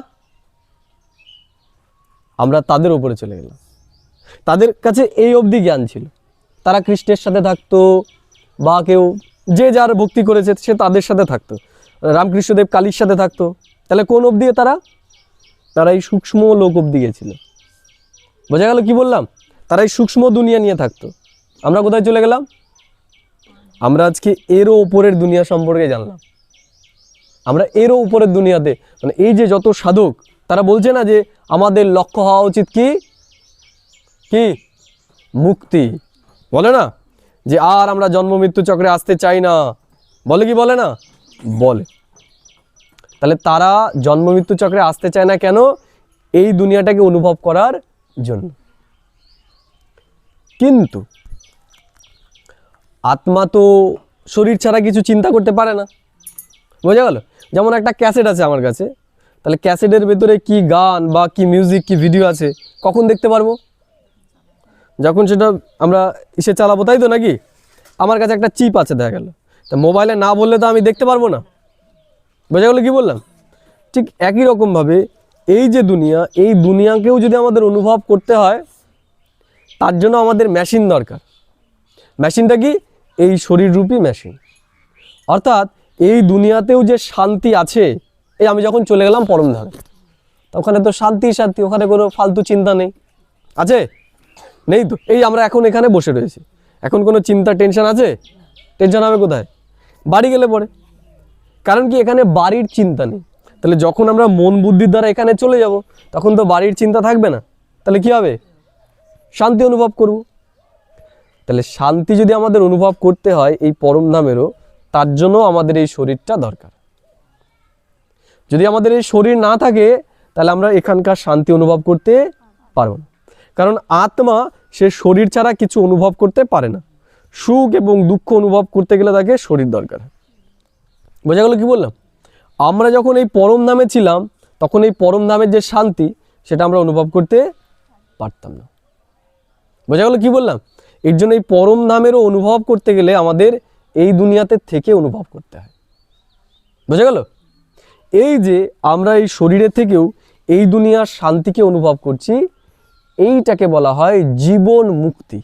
আমরা তাদের উপরে চলে গেলাম। তাদের কাছে এই অবধি জ্ঞান ছিল, তারা কৃষ্ণের সাথে থাকতো, বা কেউ যে যার ভক্তি করেছে সে তাদের সাথে থাকতো, রামকৃষ্ণদেব কালীর সাথে থাকতো। তাহলে কোন অবধি তারা এই সূক্ষ্ম লোক অবধি গিয়েছিল। বোঝা গেল কি বললাম? তারা এই সূক্ষ্ম দুনিয়া নিয়ে থাকতো। আমরা কোথায় চলে গেলাম? আমরা আজকে এরও উপরের দুনিয়া সম্পর্কে জানলাম। আমরা এরও উপরের দুনিয়াতে, মানে এই যে যত সাধক, তারা বলছে না যে আমাদের লক্ষ্য হওয়া উচিত কি? কি? মুক্তি। বলে না যে আর আমরা জন্ম মৃত্যু চক্রে আসতে চাই না, বলে কি বলে না? বলে। তাহলে তারা জন্ম মৃত্যু চক্রে আসতে চায় না কেন? এই দুনিয়াটাকে অনুভব করার জন্য। কিন্তু আত্মা তো শরীর ছাড়া কিছু চিন্তা করতে পারে না। বোঝা গেল? যেমন একটা ক্যাসেট আছে আমার কাছে, তাহলে ক্যাসেটের ভেতরে কি গান বা কি মিউজিক কি ভিডিও আছে কখন দেখতে পারবো? যখন সেটা আমরা ইসে চালাবো, তাই তো নাকি? আমার কাছে একটা চিপ আছে দেখা গেল, তা মোবাইলে না বললে তো আমি দেখতে পারবো না। বোঝা গেল কি বললাম? ঠিক একই রকমভাবে এই যে দুনিয়া, এই দুনিয়াকেও যদি আমাদের অনুভব করতে হয়, তার জন্য আমাদের মেশিন দরকার। মেশিনটা কি? এই শরীররূপী মেশিন। অর্থাৎ এই দুনিয়াতেও যে শান্তি আছে, এই আমি যখন চলে গেলাম পরম ধামে, ওখানে তো শান্তি শান্তি, ওখানে কোনো ফালতু চিন্তা নেই। আছে? নেই তো। এই আমরা এখন এখানে বসে রয়েছি, এখন কোনো চিন্তা টেনশন আছে? টেনশন হবে কোথায়? বাড়ি গেলে পরে। কারণ কি? এখানে বাড়ির চিন্তা নেই। তাহলে যখন আমরা মন বুদ্ধির দ্বারা এখানে চলে যাব, তখন তো বাড়ির চিন্তা থাকবে না। তাহলে কি হবে? শান্তি অনুভব করব। তাহলে শান্তি যদি আমাদের অনুভব করতে হয় এই পরম ধামেরও, তার জন্য আমাদের এই শরীরটা দরকার। যদি আমাদের এই শরীর না থাকে, তাহলে আমরা এখানকার শান্তি অনুভব করতে পারবো না। কারণ আত্মা সে শরীর ছাড়া কিছু অনুভব করতে পারে না। সুখ এবং দুঃখ অনুভব করতে গেলে তাকে শরীর দরকার। বোঝা গেল কি বললাম? আমরা যখন এই পরম ধামে ছিলাম, তখন এই পরম ধামের যে শান্তি, সেটা আমরা অনুভব করতে পারতাম না। বোঝা গেল কি বললাম? এর জন্য এই পরম ধামেরও অনুভব করতে গেলে আমাদের এই দুনিয়াতে থেকে অনুভব করতে হয়। বোঝা গেল? এই যে আমরা এই শরীরের থেকেও এই দুনিয়ার শান্তিকে অনুভব করছি, এইটাকে বলা হয় জীবন মুক্তি।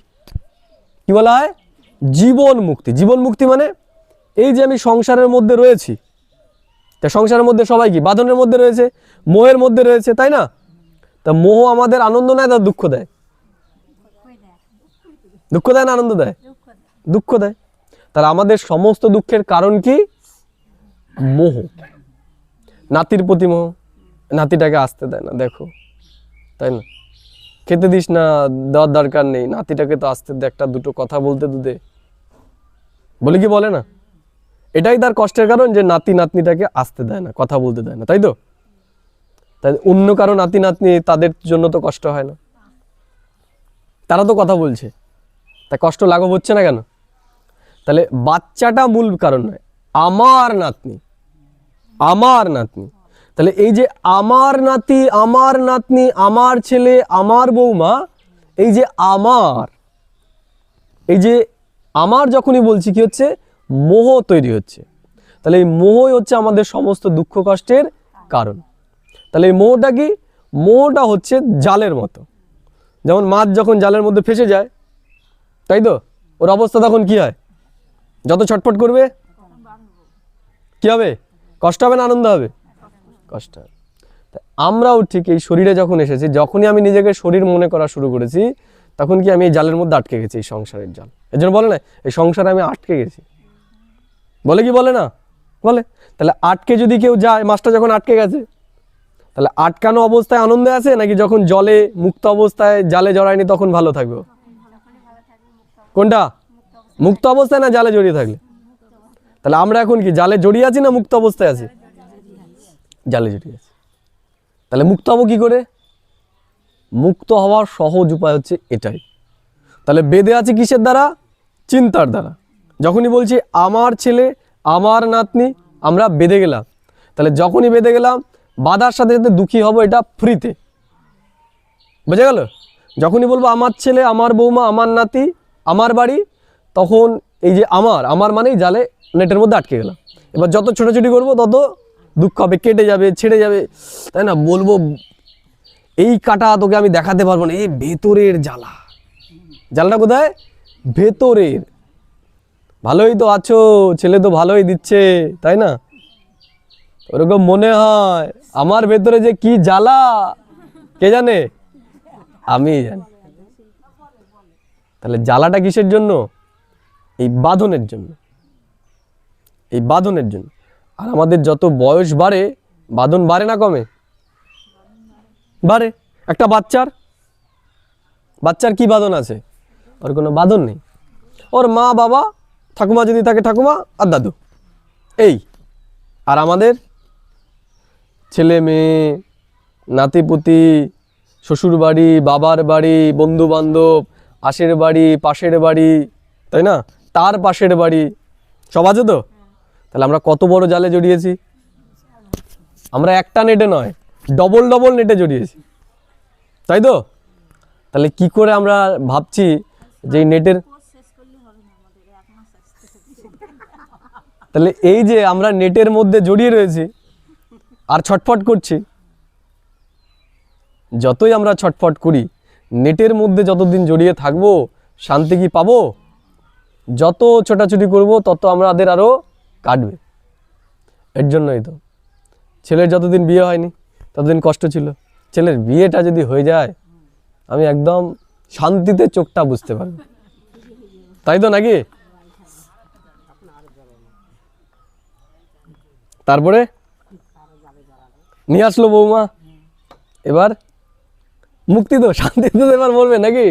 কি বলা হয়? জীবন মুক্তি। জীবন মুক্তি মানে এই যে আমি সংসারের মধ্যে রয়েছি, তা সংসারের মধ্যে সবাই কি বাঁধনের মধ্যে রয়েছে, মোহের মধ্যে রয়েছে, তাই না? তা মোহ আমাদের আনন্দ নেয় না দুঃখ দেয়? দুঃখ দেয় না আনন্দ দেয়? দুঃখ দেয়। তাহলে আমাদের সমস্ত দুঃখের কারণ কি? মোহ। নাতির প্রতি মোহ, নাতিটাকে আসতে দেয় না, দেখো, তাই না? খেতে দিস না, দেওয়ার দরকার নেই, নাতিটাকে তো আসতে দে, একটা দুটো কথা বলতে দে, বলে কি বলে না? এটাই তার কষ্টের কারণ যে নাতি নাতনিটাকে আসতে দেয় না, কথা বলতে দেয় না, তাই তো? তাই অন্য কারো নাতি নাতনি তাদের জন্য তো কষ্ট হয় না, তারা তো কথা বলছে, তাই কষ্ট লাঘব হচ্ছে না কেন? তাহলে বাচ্চাটা মূল কারণ নয়, আমার নাতনি, আমার নাতনি। তাহলে এই যে আমার নাতি, আমার নাতনি, আমার ছেলে, আমার বৌমা, এই যে আমার, এই যে আমার যখনই বলছি কি হচ্ছে, মোহ তৈরি হচ্ছে। তাহলে এই মোহই হচ্ছে আমাদের সমস্ত দুঃখ কষ্টের কারণ। তাহলে এই মোহটা কি? মোহটা হচ্ছে জালের মতো। যেমন মাছ যখন জালের মধ্যে ফেসে যায়, তাই তো, ওর অবস্থা তখন কি হয়? যত ছটফট করবে কি হবে? কষ্ট হবে না আনন্দ হবে? কষ্ট হবে। আমরাও ঠিক এই শরীরে যখন এসেছি, যখনই আমি নিজেকে শরীর মনে করা শুরু করেছি, তখন কি আমি এই জালের মধ্যে আটকে গেছি, এই সংসারের জাল। এর জন্য বলে না এই সংসারে আমি আটকে গেছি, বলে কি বলে না? বলে। তাহলে আটকে যদি কেউ যায়, মাছটা যখন আটকে গেছে, তাহলে আটকানো অবস্থায় আনন্দে আছে, নাকি যখন জলে মুক্ত অবস্থায় জালে জড়ায়নি তখন ভালো থাকবে? কোনটা? মুক্ত অবস্থায় না জালে জড়িয়ে থাকলে? তাহলে আমরা এখন কি জালে জড়িয়ে আছি না মুক্ত অবস্থায় আছি? জালে জড়িয়ে আছি। তাহলে মুক্ত হবো কি করে? মুক্ত হওয়ার সহজ উপায় হচ্ছে এটাই। তাহলে বেঁধে আছে কিসের দ্বারা? চিন্তার দ্বারা। যখনই বলছি আমার ছেলে, আমার নাতনি, আমরা বেঁধে গেলাম। তাহলে যখনই বেঁধে গেলাম, বাধার সাথে সাথে দুঃখী হব, এটা ফ্রিতে, বুঝে গেল? যখনই বলবো আমার ছেলে, আমার বৌমা, আমার নাতি, আমার বাড়ি, তখন এই যে আমার, আমার মানেই জালে, নেটের মধ্যে আটকে গেলাম। এবার যত ছোটাছুটি করবো তত দুঃখ হবে, কেটে যাবে, ছেড়ে যাবে, তাই না? বলবো এই কাটা তোকে আমি দেখাতে পারবো না, এই ভেতরের জ্বালা। জ্বালাটা কোথায়? ভেতরের। ভালোই তো আছো, ছেলে তো ভালোই দিচ্ছে, তাই না? ওরকম মনে হয়। আমার ভেতরে যে কি জ্বালা কে জানে? আমি জানি। তাহলে জ্বালাটা কিসের জন্য? এই বাঁধনের জন্য, এই বাঁধনের জন্য। আর আমাদের যত বয়স বাড়ে, বাঁধন বাড়ে না কমে? বাড়ে। একটা বাচ্চার কি বাঁধন আছে? ওর কোনো বাঁধন নেই। ওর মা বাবা, ঠাকুমা যদি থাকে ঠাকুমা আর দাদু, এই। আর আমাদের ছেলে মেয়ে, নাতিপুতি, শ্বশুর বাড়ি, বাবার বাড়ি, বন্ধু বান্ধব, আশের বাড়ি, পাশের বাড়ি, তাই না? তার পাশের বাড়ি, সব আছে তো? তাহলে আমরা কত বড় জালে জড়িয়েছি? আমরা একটা নেটে নয়, ডবল ডবল নেটে জড়িয়েছি, তাই তো? তাহলে কি করে আমরা ভাবছি যে নেটের, তাহলে এই যে আমরা নেটের মধ্যে জড়িয়ে রয়েছি আর ছটফট করছি, যতই আমরা ছটফট করি, নেটের মধ্যে যতদিন জড়িয়ে থাকবো, শান্তি কি পাবো? যত ছোটাছুটি করব তত আমাদের আরো কাটবে। এর জন্যই তো ছেলের যতদিন বিয়ে হয়নি ততদিন কষ্ট ছিল, ছেলের বিয়েটা যদি হয়ে যায়, আমি একদম শান্তিতে চোখটা বুঝতে পারবো, তাই তো নাকি? তারপরে নিয়ে আসলো বৌমা, এবার মুক্তি তো, শান্তিতে তো এবার বলবে নাকি?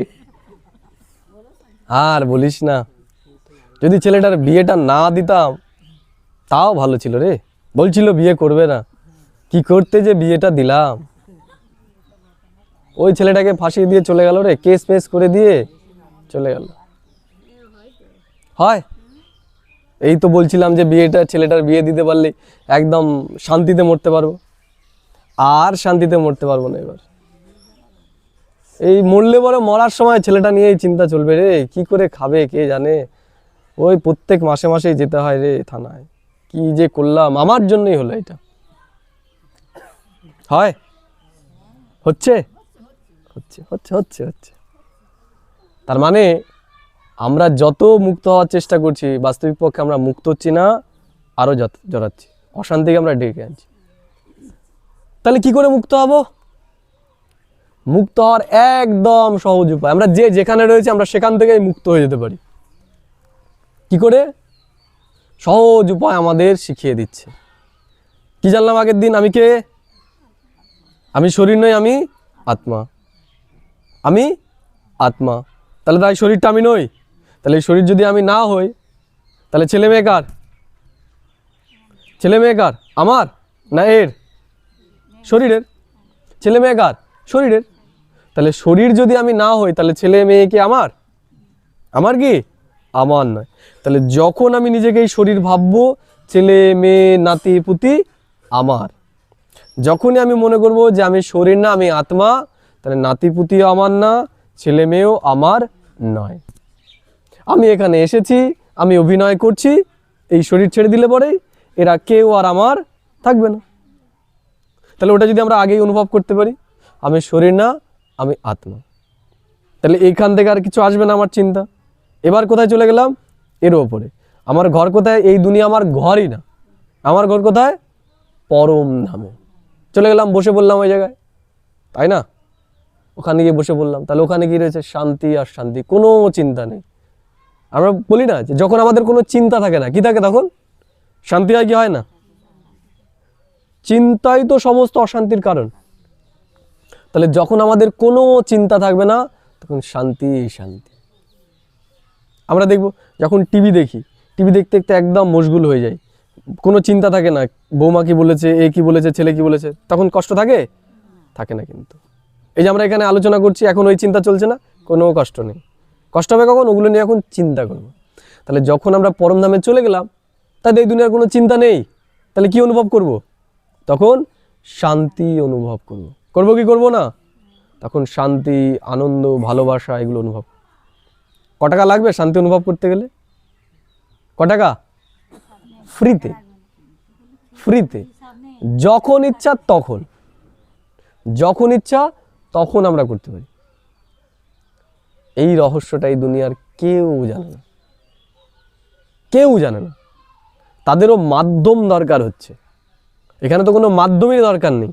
আর বলিস না, যদি ছেলেটার বিয়েটা না দিতাম তাও ভালো ছিল রে। বলছিল বিয়ে করবে না, কি করতে যে বিয়েটা দিলাম। ওই ছেলেটাকে ফাঁসিয়ে দিয়ে চলে গেল রে, কেস ফেস করে দিয়ে চলে গেল। হয় এই তো বলছিলাম যে বিয়েটা, ছেলেটার বিয়ে দিতে পারলে একদম শান্তিতে মরতে পারবো, আর শান্তিতে মরতে পারবো না। এবার এই মরলে পরে মরার সময় ছেলেটা নিয়েই চিন্তা চলবে রে, কি করে খাবে কে জানে। ওই প্রত্যেক মাসে মাসেই যেতে হয় রে থানায়, কি যে করলাম, আমার জন্যই হলো এটা। হয়, হচ্ছে হচ্ছে হচ্ছে হচ্ছে হচ্ছে। তার মানে আমরা যত মুক্ত হওয়ার চেষ্টা করছি, বাস্তবিক পক্ষে আমরা মুক্ত হচ্ছি না, আরো জড়াচ্ছি, অশান্তিকে আমরা ডেকে আনছি। তাহলে কি করে মুক্ত হব? মুক্ত হওয়ার একদম সহজ উপায়, আমরা যে যেখানে রয়েছে আমরা সেখান থেকেই মুক্ত হয়ে যেতে পারি। কি করে? সহজ উপায় আমাদের শিখিয়ে দিচ্ছে। কি জানলাম আগের দিন? আমি কে? আমি শরীর নই, আমি আত্মা। আমি আত্মা। তাহলে তাই শরীরটা আমি নই। তাহলে এই শরীর যদি আমি না হই, তাহলে ছেলে মেয়ে কার? ছেলে মেয়ে কার? আমার না এর? শরীরের। ছেলে মেয়ে কার? শরীরের। তাহলে শরীর যদি আমি না হই তাহলে ছেলে মেয়ে কি আমার? আমার কি? আমার নয়। তাহলে যখন আমি নিজেকে এই শরীর ভাববো, ছেলে মেয়ে নাতি পুতি আমার। যখনই আমি মনে করব যে আমি শরীর না, আমি আত্মা, তাহলে নাতি পুতিও আমার না, ছেলে মেয়েও আমার নয়। আমি এখানে এসেছি, আমি অভিনয় করছি, এই শরীর ছেড়ে দিলে পরেই এরা কেউ আর আমার থাকবে না। তাহলে ওটা যদি আমরা আগেই অনুভব করতে পারি, আমি শরীর না, আমি আত্মা, তাহলে এইখান থেকে আর কিছু আসবে না আমার চিন্তা। এবার কোথায় চলে গেলাম? এর ওপরে। আমার ঘর কোথায়? এই দুনিয়া আমার ঘরই না। আমার ঘর কোথায়? পরম ধামে। চলে গেলাম, বসে বললাম ওই জায়গায়, তাই না? ওখানে গিয়ে বসে বললাম, তাহলে ওখানে কি রয়েছে? শান্তি আর শান্তি, কোনো চিন্তা নেই। আমরা বলি না যে যখন আমাদের কোনো চিন্তা থাকে না, কি থাকে তখন? শান্তি হয় কি হয় না? চিন্তাই তো সমস্ত অশান্তির কারণ। তাহলে যখন আমাদের কোনো চিন্তা থাকবে না, তখন শান্তি শান্তি। আমরা দেখব যখন টিভি দেখি, টিভি দেখতে দেখতে একদম মশগুল হয়ে যায়, কোনো চিন্তা থাকে না, বৌমা কি বলেছে, এ কি বলেছে, ছেলে কি বলেছে, তখন কষ্ট থাকে? থাকে না। কিন্তু এই যে আমরা এখানে আলোচনা করছি, এখন ওই চিন্তা চলছে না, কোনো কষ্ট নেই। কষ্ট হবে কখন? ওগুলো নিয়ে এখন চিন্তা করবো। তাহলে যখন আমরা পরমধামে চলে গেলাম, তাহলে এই দুনিয়ার কোনো চিন্তা নেই, তাহলে কি অনুভব করব? তখন শান্তি অনুভব করব। করব কি করব না? তখন শান্তি, আনন্দ, ভালোবাসা এগুলো অনুভব। ক টাকা লাগবে শান্তি অনুভব করতে গেলে? ক টাকা? ফ্রিতে। ফ্রিতে। যখন ইচ্ছা তখন, যখন ইচ্ছা তখন আমরা করতে পারি। এই রহস্যটা এই দুনিয়ার কেউ জানে না, কেউ জানে না। তাদেরও মাধ্যম দরকার হচ্ছে। এখানে তো কোনো মাধ্যমের দরকার নেই।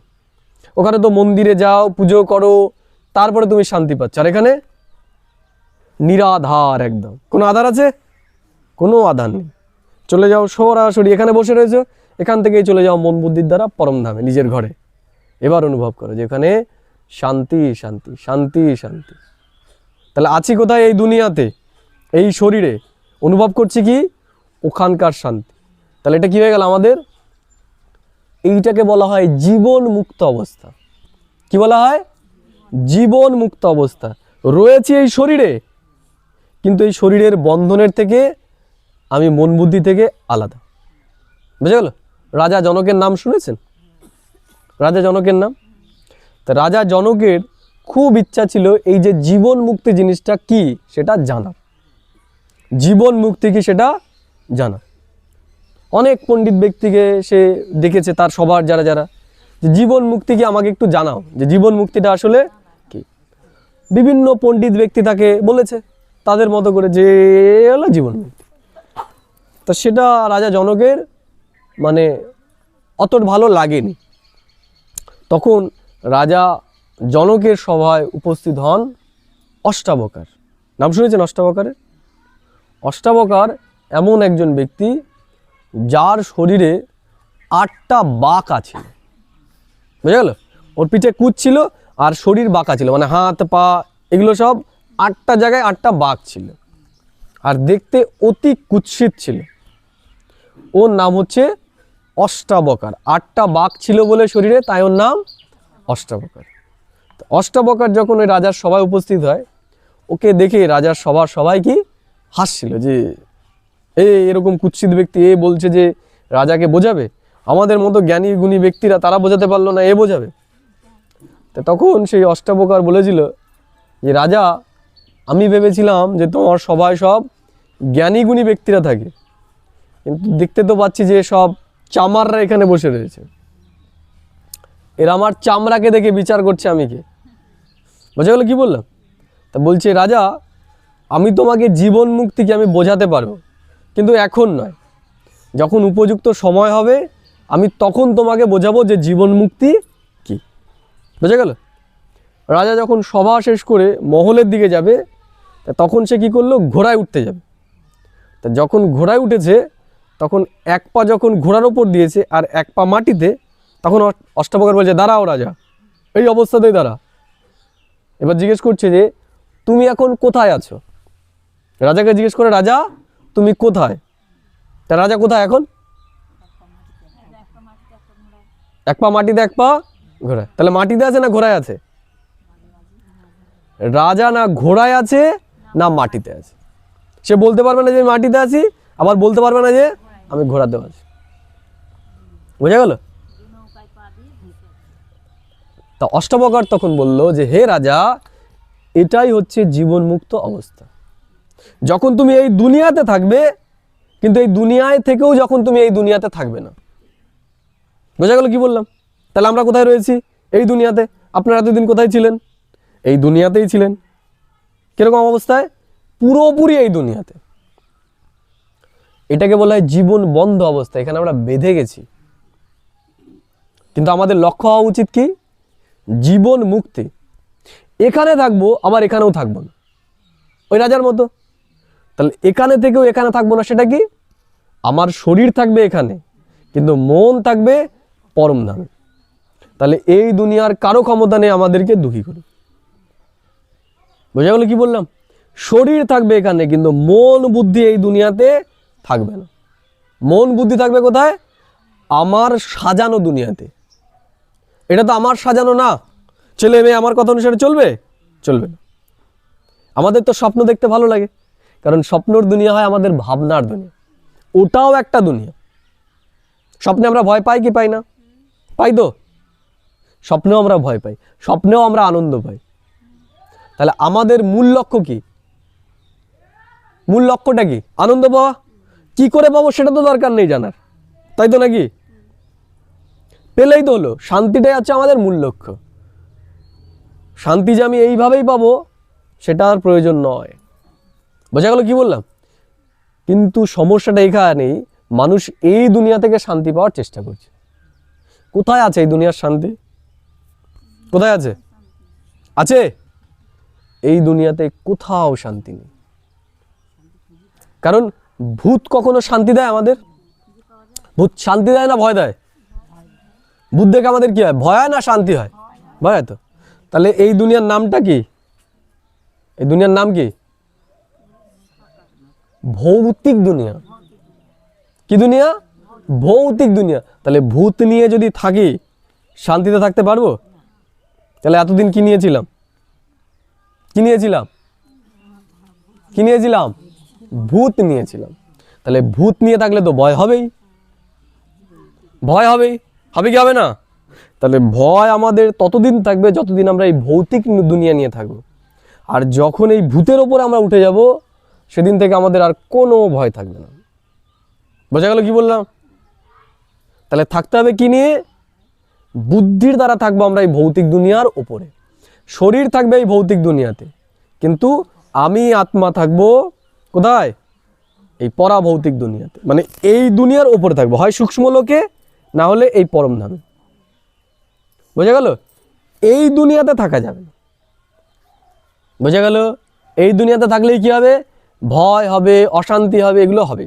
ওখানে তো মন্দিরে যাও, পুজো করো, তারপরে তুমি শান্তি পাচ্ছ। আর এখানে নিরাধার, একদম কোনো আধার আছে? কোনো আধার নেই। চলে যাও সরাসরি, এখানে বসে রয়েছে, এখান থেকেই চলে যাও মন বুদ্ধির দ্বারা পরমধামে, নিজের ঘরে। এবার অনুভব করো যে এখানে শান্তি শান্তি শান্তি শান্তি। তাহলে আছি কোথায়? এই দুনিয়াতে, এই শরীরে। অনুভব করছি কি? ওখানকার শান্তি। তাহলে এটা কি হয়ে গেল আমাদের? এইটাকে বলা হয় জীবন মুক্ত অবস্থা। কি বলা হয়? জীবন মুক্ত অবস্থা। রয়েছে এই শরীরে, কিন্তু এই শরীরের বন্ধনের থেকে আমি মন বুদ্ধি থেকে আলাদা। বুঝে গেল? রাজা জনকের নাম শুনেছেন? রাজা জনকের নাম? তা রাজা জনকের খুব ইচ্ছা ছিল এই যে জীবন মুক্তি জিনিসটা কি সেটা জানা। জীবন মুক্তি কি সেটা জানা। অনেক পণ্ডিত ব্যক্তিকে সে দেখেছে, তার সবার যারা যারা, যে জীবন মুক্তি কি আমাকে একটু জানাও, যে জীবন মুক্তিটা আসলে কি। বিভিন্ন পণ্ডিত ব্যক্তি তাকে বলেছে তাদের মতো করে যে হলো জীবন মুক্তি। তা সেটা রাজা জনকের মানে অত ভালো লাগেনি। তখন রাজা জনকের সভায় উপস্থিত হন অষ্টাবকার। নাম শুনেছেন অষ্টাবকারের? অষ্টাবকার এমন একজন ব্যক্তি যার শরীরে 8টা বাঁকা ছিল। বুঝে গেল? ওর পিঠে কুচ ছিল আর শরীর বাঁকা ছিল, মানে হাত পা এগুলো সব 8টা জায়গায় 8টা বাঁক ছিল, আর দেখতে অতি কুৎসিত ছিল। ওর নাম হচ্ছে অষ্টাবকার। 8টা বাঁক ছিল বলে শরীরে, তাই ওর নাম অষ্টাবকার। অষ্টাবকার যখন ওই রাজার সভায় উপস্থিত হয়, ওকে দেখে রাজার সভার সবাই কি হাসছিল, যে এরকম কুৎসিত ব্যক্তি, এ বলছে যে রাজাকে বোঝাবে, আমাদের মতো জ্ঞানী গুণী ব্যক্তিরা তারা বোঝাতে পারলো না, এ বোঝাবে। তো তখন সেই অষ্টাবকার বলেছিল যে রাজা, আমি ভেবেছিলাম যে তোমার সবাই সব জ্ঞানী গুণী ব্যক্তিরা থাকে, কিন্তু দেখতে তো পাচ্ছি যে সব চামাররা এখানে বসে রয়েছে। এরা আমার চামড়াকে দেখে বিচার করছে আমি কে। বোঝা গেল কি বললাম? তা বলছে রাজা, আমি তোমাকে জীবন মুক্তি কি আমি বোঝাতে পারবো, কিন্তু এখন নয়, যখন উপযুক্ত সময় হবে আমি তখন তোমাকে বোঝাবো যে জীবন মুক্তি কি। বোঝা গেল? রাজা যখন সভা শেষ করে মহলের দিকে যাবে, তখন সে কি করলো? ঘোড়ায় উঠতে যাবে। তা যখন ঘোড়ায় উঠেছে, তখন এক পা যখন ঘোড়ার ওপর দিয়েছে আর এক পা মাটিতে, তখন অষ্টাবকার বলছে, দাঁড়াও রাজা, এই অবস্থাতেই দাঁড়া। এবার জিজ্ঞেস করছে যে তুমি এখন কোথায় আছো? রাজাকে জিজ্ঞেস করে, রাজা তুমি কোথায়? তা রাজা কোথায় এখন? এক পা মাটিতে এক পা ঘোড়ায়। তাহলে মাটিতে আছে না ঘোড়ায় আছে? রাজা না ঘোড়ায় আছে না মাটিতে আছে। সে বলতে পারবে না যে আমি মাটিতে আছি, আবার বলতে পারবে না যে আমি ঘোড়াতে আছি। বোঝা গেল? তা অষ্টাবক্র তখন বলল যে হে রাজা, এটাই হচ্ছে জীবন মুক্ত অবস্থা। যখন তুমি এই দুনিয়াতে থাকবে, কিন্তু এই দুনিয়ায় থেকেও যখন তুমি এই দুনিয়াতে থাকবে না। বোঝা গেল কি বললাম? তাহলে আমরা কোথায় রয়েছি? এই দুনিয়াতে। আপনারা এতদিন কোথায় ছিলেন? এই দুনিয়াতেই ছিলেন। কিরকম অবস্থায়? পুরোপুরি এই দুনিয়াতে। এটাকে বলা হয় জীবন বন্ধ অবস্থা। এখানে আমরা বেঁধে গেছি। কিন্তু আমাদের লক্ষ্য হওয়া উচিত কি? জীবন মুক্তি। এখানে থাকবো, আবার এখানেও থাকবো না, ওই রাজার মতো। তাহলে এখানে থেকেও এখানে থাকবো না, সেটা কি? আমার শরীর থাকবে এখানে, কিন্তু মন থাকবে পরমধামে। তাহলে এই দুনিয়ার কারো ক্ষমতা নেই আমাদেরকে দুঃখী করে। বোঝা গেল কি বললাম? শরীর থাকবে এখানে, কিন্তু মন বুদ্ধি এই দুনিয়াতে থাকবে না। মন বুদ্ধি থাকবে কোথায়? আমার সাজানো দুনিয়াতে। এটা তো আমার সাজানো না। ছেলে মেয়ে আমার কথা অনুসারে চলবে? চলবে না। আমাদের তো স্বপ্ন দেখতে ভালো লাগে, কারণ স্বপ্নর দুনিয়া হয় আমাদের ভাবনার দুনিয়া। ওটাও একটা দুনিয়া। স্বপ্নে আমরা ভয় পাই কি পাই না? পাই তো। স্বপ্নেও আমরা ভয় পাই, স্বপ্নেও আমরা আনন্দ পাই। তাহলে আমাদের মূল লক্ষ্য কি? মূল লক্ষ্যটা কি? আনন্দ পাওয়া। কি করে পাবো সেটা তো দরকার নেই জানার, তাই তো নাকি? পেলেই তো হলো। শান্তিটাই আছে আমাদের মূল লক্ষ্য। শান্তি যে আমি এইভাবেই পাবো সেটা আর প্রয়োজন নয়। বোঝা গেল কি বললাম? কিন্তু সমস্যাটা এখানেই, মানুষ এই দুনিয়া থেকে শান্তি পাওয়ার চেষ্টা করছে। কোথায় আছে এই দুনিয়ার শান্তি? কোথায় আছে? আছে? এই দুনিয়াতে কোথাও শান্তি নেই। কারণ ভূত কখনো শান্তি দেয় আমাদের? ভূত শান্তি দেয় না ভয় দেয়? ভূত দেখে আমাদের কি হয়? ভয় হয় না শান্তি হয়? ভয় হয় তো। তাহলে এই দুনিয়ার নামটা কি? এই দুনিয়ার নাম কি? ভৌতিক দুনিয়া। কি দুনিয়া? ভৌতিক দুনিয়া। তাহলে ভূত নিয়ে যদি থাকি, শান্তিতে থাকতে পারবো? তাহলে এতদিন কি নিয়েছিলাম? কি নিয়েছিলাম? কি নিয়েছিলাম? ভূত নিয়েছিলাম। তাহলে ভূত নিয়ে থাকলে তো ভয় হবেই। ভয় হবেই, হবে কি হবে না? তাহলে ভয় আমাদের ততদিন থাকবে যতদিন আমরা এই ভৌতিক দুনিয়া নিয়ে থাকবো। আর যখন এই ভূতের ওপর আমরা উঠে যাব, সেদিন থেকে আমাদের আর কোনো ভয় থাকবে না। বোঝা গেল কি বললাম? তাহলে থাকতে হবে কি নিয়ে? বুদ্ধির দ্বারা থাকবো আমরা এই ভৌতিক দুনিয়ার ওপরে। শরীর থাকবে এই ভৌতিক দুনিয়াতে, কিন্তু আমি আত্মা থাকবো কোথায়? এই পরাভৌতিক দুনিয়াতে। মানে এই দুনিয়ার ওপরে থাকবো, হয় সূক্ষ্ম লোকে, না হলে এই পরম ধামে। বোঝা গেল? এই দুনিয়াতে থাকা যাবে না। বোঝা গেল? এই দুনিয়াতে থাকলেই কি হবে? ভয় হবে, অশান্তি হবে, এগুলো হবে।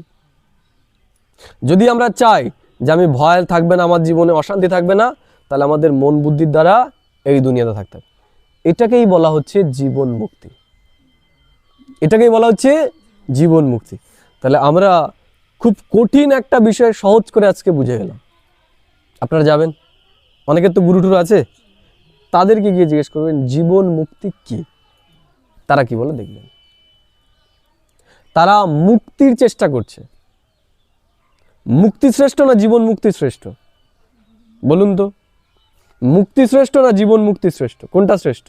যদি আমরা চাই যে আমি ভয় থাকবে না, আমার জীবনে অশান্তি থাকবে না, তাহলে আমাদের মন বুদ্ধির দ্বারা এই দুনিয়াতে থাকতে হবে। এটাকেই বলা হচ্ছে জীবন মুক্তি। এটাকেই বলা হচ্ছে জীবন মুক্তি। তাহলে আমরা খুব কঠিন একটা বিষয় সহজ করে আজকে বুঝে গেলাম। আপনারা যাবেন, অনেকের তো গুরু টুরু আছে, তাদেরকে গিয়ে জিজ্ঞেস করবেন জীবন মুক্তি কি, তারা কি বলে দেখবেন। তারা মুক্তির চেষ্টা করছে। মুক্তি শ্রেষ্ঠ না জীবন মুক্তি শ্রেষ্ঠ? বলুন তো, মুক্তি শ্রেষ্ঠ না জীবন মুক্তি শ্রেষ্ঠ? কোনটা শ্রেষ্ঠ?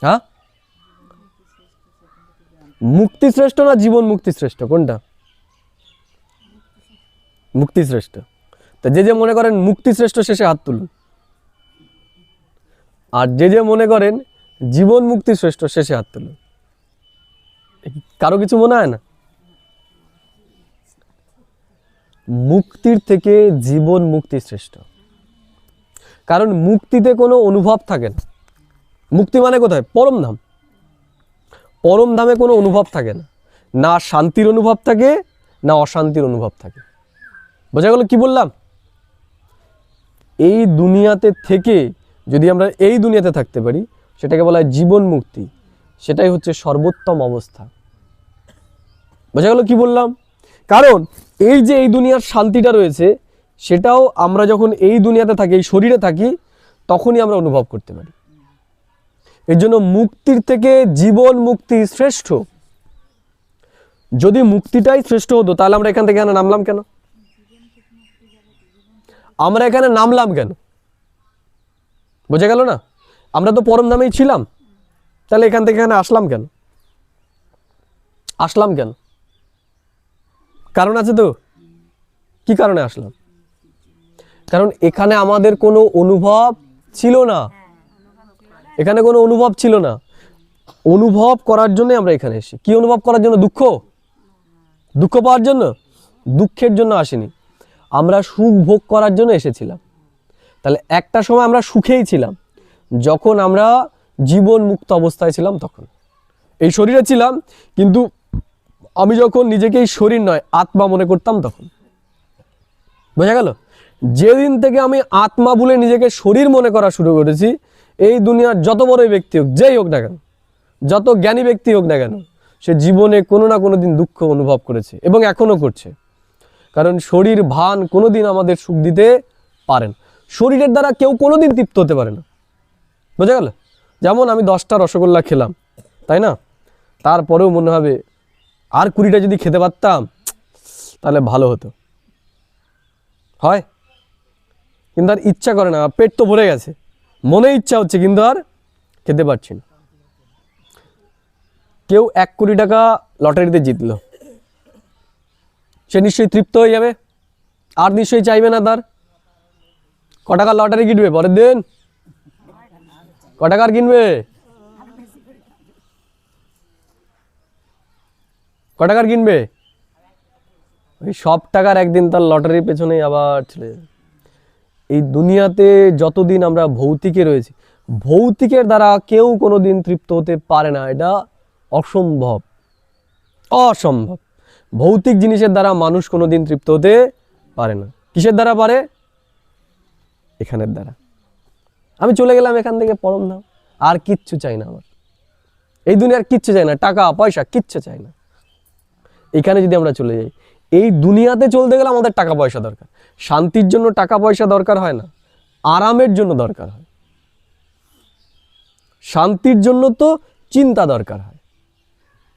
হ্যাঁ, মুক্তি শ্রেষ্ঠ না জীবন মুক্তি শ্রেষ্ঠ? কোনটা? মুক্তি শ্রেষ্ঠ। তা যে যে মনে করেন মুক্তি শ্রেষ্ঠ, শেষে হাত তুলুন। আর যে যে মনে করেন জীবন মুক্তি শ্রেষ্ঠ, শেষে হাত তুলুন। কারো কিছু মনে হয় না? মুক্তির থেকে জীবন মুক্তি শ্রেষ্ঠ। কারণ মুক্তিতে কোনো অনুভব থাকে না। মুক্তি মানে কোথায়? পরমধাম। পরমধামে কোনো অনুভব থাকে না। না শান্তির অনুভব থাকে, না অশান্তির অনুভব থাকে। বোঝা গেল কি বললাম? এই দুনিয়াতে থেকে যদি আমরা এই দুনিয়াতে থাকতে পারি, সেটাকে বলা হয় জীবন মুক্তি। সেটাই হচ্ছে সর্বোত্তম অবস্থা। বোঝা গেল কি বললাম? কারণ এই যে এই দুনিয়ার শান্তিটা রয়েছে, সেটাও আমরা যখন এই দুনিয়াতে থাকি, এই শরীরে থাকি, তখনই আমরা অনুভব করতে পারি। এর জন্য মুক্তির থেকে জীবন মুক্তি শ্রেষ্ঠ। যদি মুক্তিটাই শ্রেষ্ঠ হতো, তাহলে আমরা এখান থেকে এখানে নামলাম কেন? আমরা এখানে নামলাম কেন? বোঝা গেল না? আমরা তো পরম ধামেই ছিলাম, তাহলে এখান থেকে এখানে আসলাম কেন? আসলাম কেন? কারণ আছে তো। কি কারণে আসলাম? কারণ এখানে আমাদের কোনো অনুভব ছিল না। এখানে কোনো অনুভব ছিল না। অনুভব করার জন্য আমরা এখানে এসেছি। কি অনুভব করার জন্য? দুঃখ। দুঃখ পাওয়ার জন্য? দুঃখের জন্য আসিনি, আমরা সুখ ভোগ করার জন্য এসেছিলাম। তাহলে একটা সময় আমরা সুখেই ছিলাম, যখন আমরা জীবন মুক্ত অবস্থায় ছিলাম। তখন এই শরীরে ছিলাম, কিন্তু আমি যখন নিজেকে এই শরীর নয় আত্মা মনে করতাম, তখন। বোঝা গেল? যেদিন থেকে আমি আত্মা বলে নিজেকে শরীর মনে করা শুরু করেছি, এই দুনিয়ার যত বড়ই ব্যক্তি হোক, যেই হোক না কেন, যত জ্ঞানী ব্যক্তি হোক না কেন, সে জীবনে কোনো না কোনো দিন দুঃখ অনুভব করেছে এবং এখনো করছে। কারণ শরীর ভান কোনোদিন আমাদের সুখ দিতে পারেন। শরীরের দ্বারা কেউ কোনোদিন তৃপ্ত হতে পারে না। বোঝা গেল? যেমন আমি 10টা রসগোল্লা খেলাম, তাই না? তারপরেও মনে হবে আর 20টা যদি খেতে পারতাম তাহলে ভালো হতো। হয়? কিন্তু আর ইচ্ছা করে না, পেট তো ভরে গেছে, মনে ইচ্ছা হচ্ছে কিন্তু আর খেতে পারছি না। কেউ 1 কোটি টাকা লটারিতে জিতলো, সে নিশ্চয়ই তৃপ্ত হয়ে যাবে, আর নিশ্চয়ই চাইবে না। তার ক টাকার লটারি কিনবে পরের দিন? ক টাকার কিনবে? ক টাকার কিনবে? ওই সব টাকার একদিন তার লটারির পেছনেই আবার চলে যাবে। এই দুনিয়াতে যতদিন আমরা ভৌতিকে রয়েছি, ভৌতিকের দ্বারা কেউ কোনোদিন তৃপ্ত হতে পারে না। এটা অসম্ভব, অসম্ভব। ভৌতিক জিনিসের দ্বারা মানুষ কোনোদিন তৃপ্ত হতে পারে না। কিসের দ্বারা পারে? এখানের দ্বারা। আমি চলে গেলাম এখান থেকে পরম ধাম, আর কিচ্ছু চাই না আমার। এই দুনিয়ার কিচ্ছু চাই না, টাকা পয়সা কিচ্ছু চাই না। এখানে যদি আমরা চলে যাই, এই দুনিয়াতে চলতে গেলে আমাদের টাকা পয়সা দরকার। শান্তির জন্য টাকা পয়সা দরকার হয় না, আরামের জন্য দরকার হয়। শান্তির জন্য তো চিন্তা দরকার হয়।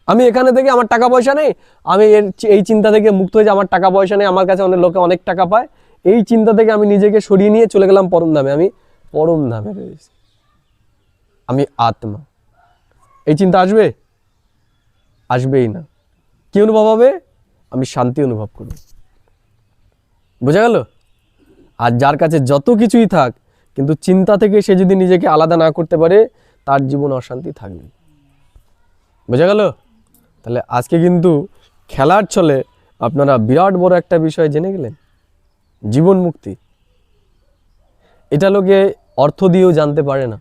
আমি এখানে থেকে আমার টাকা পয়সা নেই, আমি এই চিন্তা থেকে মুক্ত হয়ে যে আমার টাকা পয়সা নেই, আমার কাছে অনেক লোকে অনেক টাকা পায়, এই চিন্তা থেকে আমি নিজেকে সরিয়ে নিয়ে চলে গেলাম পরম ধামে। আমি পরম ধামে রয়েছি, আমি আত্মা। এই চিন্তা আসবে? আসবেই না। কি অনুভব হবে? আমি শান্তি অনুভব করব। বোঝা গেল? আর যার কাছে যত কিছুই থাক, কিন্তু চিন্তা থেকে সে যদি নিজেকে আলাদা না করতে পারে, তার জীবন অশান্তি থাকবে। বোঝা গেল? তাহলে আজকে কিন্তু খেলার ছলে আপনারা বিরাট বড় একটা বিষয় জেনে গেলেন, জীবন মুক্তি। এটা লোকে অর্থ দিয়েও জানতে পারে না।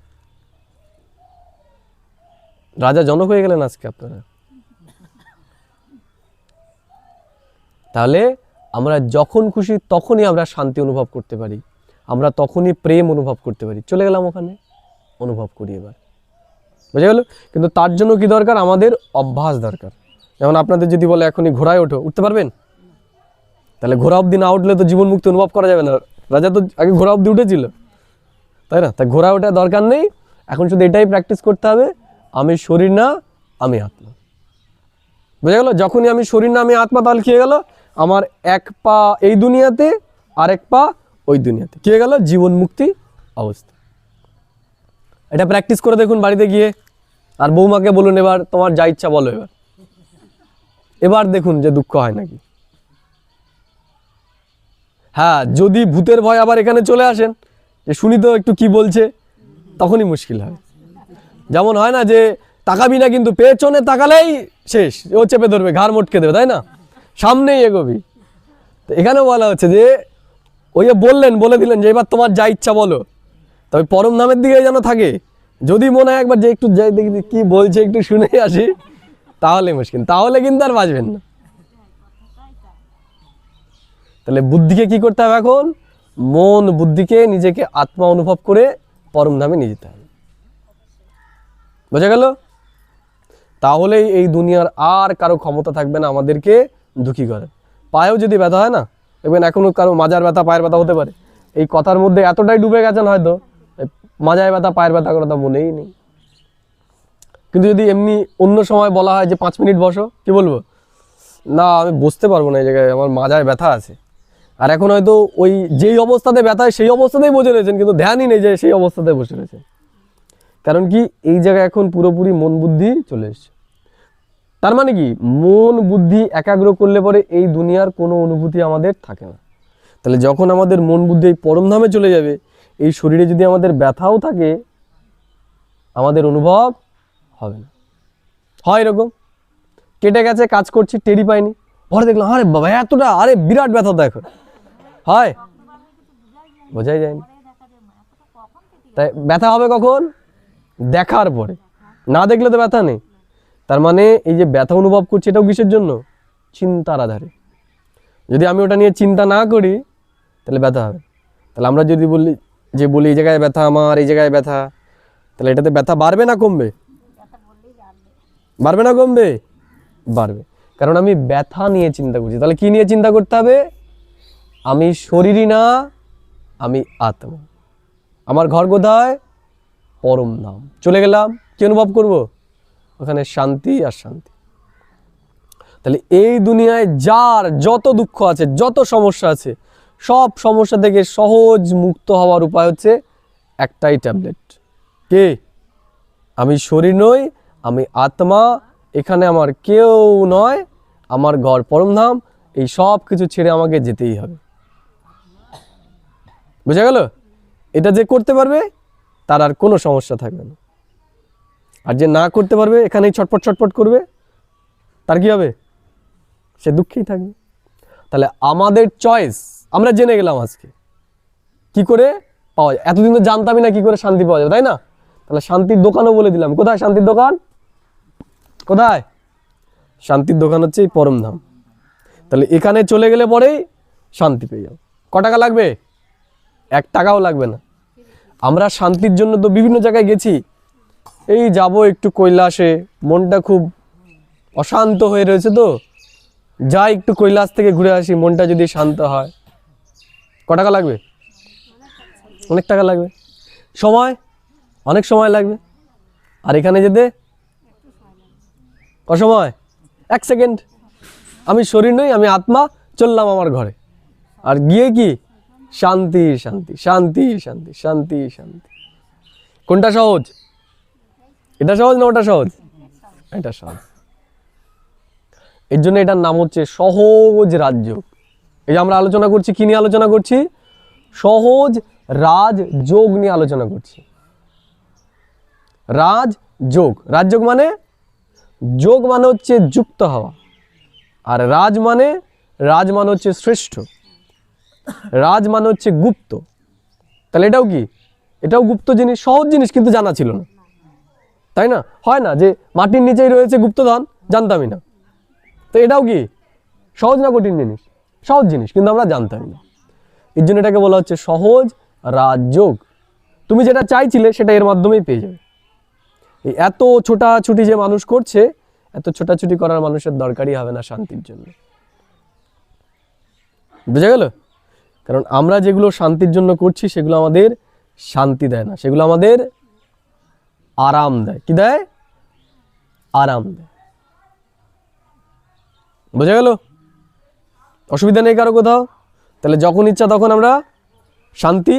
রাজা জনক হয়ে গেলেন আজকে আপনারা। তাহলে আমরা যখন খুশি তখনই আমরা শান্তি অনুভব করতে পারি, আমরা তখনই প্রেম অনুভব করতে পারি। চলে গেলাম ওখানে, অনুভব করি এবার। বুঝে গেল? কিন্তু তার জন্য কি দরকার? আমাদের অভ্যাস দরকার। যেমন আপনাদের যদি বলে এখনই ঘোড়ায় ওঠো, উঠতে পারবেন? তাহলে ঘোড়া অবধি না উঠলে তো জীবন মুক্তি অনুভব করা যাবে না। রাজা তো আগে ঘোড়া অবধি উঠেছিল, তাই না? তাই ঘোড়া ওঠা দরকার নেই, এখন শুধু এটাই প্র্যাকটিস করতে হবে, আমি শরীর না, আমি আত্মা। বুঝে গেল? যখনই আমি শরীর না, আমি আত্মা, তাহলে কি হয়ে গেল? আমার 1 পা এই দুনিয়াতে, আর 1 পা ওই দুনিয়াতে। কি হয়ে গেল? জীবন মুক্তি অবস্থা। এটা প্র্যাকটিস করে দেখুন বাড়িতে গিয়ে। আর বৌমাকে বলুন এবার তোমার যা ইচ্ছা বলো, এবার দেখুন যে দুঃখ হয় নাকি। হ্যাঁ, যদি ভূতের ভয় আবার এখানে চলে আসেন, যে শুনি তো একটু কি বলছে, তখনই মুশকিল হয়। যেমন হয় না যে তাকাবি না, কিন্তু পেছনে তাকালেই শেষ, ও চেপে ধরবে, ঘাড় মোটকে দেবে, তাই না? সামনেই এগোবি। তো এখানেও বলা হচ্ছে যে ওই যে বলে দিলেন যে এবার তোমার যা ইচ্ছা বলো, তবে পরম ধামের দিকে যেন থাকে। যদি মনে হয় একবার যে একটু যাই দেখি কি বলছে, একটু শুনে আসি, তাহলে মুশকিল, তাহলে কিন্তু আর বাঁচবেন না। তাহলে বুদ্ধিকে কি করতে হবে এখন? মন বুদ্ধিকে নিজেকে আত্মা অনুভব করে পরম ধামে নিয়ে যেতে হবে। বোঝা গেল? তাহলেই এই দুনিয়ার আর কারো ক্ষমতা থাকবে না আমাদেরকে দুঃখী করে। পায়েও যদি ব্যথা হয় না, দেখবেন এখনও কারো মাজার ব্যথা পায়ের ব্যথা হতে পারে, এই কথার মধ্যে এতটাই ডুবে গেছেন হয়তো মাজায় ব্যথা পায়ের ব্যথা কথা মনেই নেই। কিন্তু যদি এমনি অন্য সময় বলা হয় যে 5 মিনিট বসো, কি বলবো, না আমি বসতে পারবো না, এই জায়গায় আমার মাজায় ব্যথা আছে। আর এখন হয়তো ওই যেই অবস্থাতে ব্যথা সেই অবস্থাতেই বসে রয়েছেন, কিন্তু ধ্যানই নেই যে সেই অবস্থাতে বসে রয়েছেন। কারণ কি, এই জায়গায় এখন পুরোপুরি মন বুদ্ধি চলে এসছে। তার মানে কি, মন বুদ্ধি একাগ্র করলে পরে এই দুনিয়ার কোনো অনুভূতি আমাদের থাকে না। তাহলে যখন আমাদের মন বুদ্ধি এই পরমধামে চলে যাবে, এই শরীরে যদি আমাদের ব্যথাও থাকে আমাদের অনুভব হবে না। হয় এরকম, কেটে গেছে, কাজ করছি, টেরি পাইনি, পরে দেখলাম আরে বাবা এতটা, আরে বিরাট ব্যথা দেখো, হয় বোঝাই যায়নি। তাই ব্যথা হবে কখন? দেখার পরে। না দেখলে তো ব্যথা নেই। তার মানে এই যে ব্যথা অনুভব করছি এটাও কিসের জন্য? চিন্তার আধারে। যদি আমি ওটা নিয়ে চিন্তা না করি তাহলে ব্যথা হবে। তাহলে আমরা যদি বলি এই জায়গায় ব্যথা আমার, এই জায়গায় ব্যথা, তাহলে এটাতে ব্যথা বাড়বে না কমবে? বাড়বে না কমবে? বাড়বে। কারণ আমি ব্যথা নিয়ে চিন্তা করছি। তাহলে কি নিয়ে চিন্তা করতে হবে? আমি শরীরই না, আমি আত্মা। আমার ঘর কোথায়? পরম ধাম। চলে গেলাম, কি অনুভব করব? ওখানে শান্তি আর শান্তি। তাহলে এই দুনিয়ায় যার যত দুঃখ আছে, যত সমস্যা আছে, সব সমস্যা থেকে সহজ মুক্ত হওয়ার উপায় হচ্ছে একটাই ট্যাবলেট। কে? আমি শরীর নই, আমি আত্মা, এখানে আমার কেউ নয়, আমার ঘর পরমধাম, এই সব কিছু ছেড়ে আমাকে যেতেই হবে। বুঝা গেল? এটা যে করতে পারবে তার আর কোনো সমস্যা থাকবে না। আর যে না করতে পারবে, এখানেই ছটপট ছটপট করবে, তার কি হবে? সে দুঃখেই থাকবে। তাহলে আমাদের চয়েস আমরা জেনে গেলাম আজকে কি করে পাওয়া যায়। এতদিন তো জানতামই না কি করে শান্তি পাওয়া যাবে, তাই না? তাহলে শান্তির দোকানও বলে দিলাম। কোথায় শান্তির দোকান? কোথায়? শান্তির দোকান হচ্ছে এই পরমধাম। তাহলে এখানে চলে গেলে পরেই শান্তি পেয়ে যাও। ক টাকা লাগবে? 1 টাকাও লাগবে না। আমরা শান্তির জন্য তো বিভিন্ন জায়গায় গেছি। এই যাব একটু কৈলাসে, মনটা খুব অশান্ত হয়ে রয়েছে, তো যাই একটু কৈলাস থেকে ঘুরে আসি, মনটা যদি শান্ত হয়। ক টাকা লাগবে? অনেক টাকা লাগবে। সময়? অনেক সময় লাগবে। আর এখানে যেতে অসময়? 1 সেকেন্ড। আমি শরীর নই, আমি আত্মা, চললাম আমার ঘরে। আর গিয়ে কি? শান্তি শান্তি শান্তি শান্তি শান্তি শান্তি। কোনটা সহজ? এটা সহজ না ওটা সহজ? এটা সহজ। এর জন্য এটার নাম হচ্ছে সহজ রাজযোগ। এই যে আমরা আলোচনা করছি, কি নিয়ে আলোচনা করছি? সহজ রাজযোগ নিয়ে আলোচনা করছি। রাজযোগ। রাজযোগ মানে? যোগ মানে হচ্ছে যুক্ত হওয়া, আর রাজ মানে হচ্ছে শ্রেষ্ঠ, রাজ মানে হচ্ছে গুপ্ত। তাহলে এটাও কি? এটাও গুপ্ত জিনিস, সহজ জিনিস কিন্তু জানা ছিল না, তাই না? হয় না যে মাটির নিচেই রয়েছে গুপ্তধন, জানতামই না। তো এটাও কি সহজ না কঠিন জিনিস? সহজ জিনিস, কিন্তু আমরা জানতামই না। এর জন্য এটাকে বলা হচ্ছে সহজ রাজযোগ। তুমি যেটা চাইছিলে সেটা এর মাধ্যমেই পেয়ে যাবে। এই এত ছোটাছুটি যে মানুষ করছে, এত ছোটাছুটি করার মানুষের দরকারই হবে না শান্তির জন্য। বুঝা গেল? কারণ আমরা যেগুলো শান্তির জন্য করছি সেগুলো আমাদের শান্তি দেয় না, সেগুলো আমাদের আরাম দেয়। কি দেয়? আরাম দেয়। বুঝা গেল? অসুবিধা নেই কারো কোথাও? তাহলে যখন ইচ্ছা তখন আমরা শান্তি।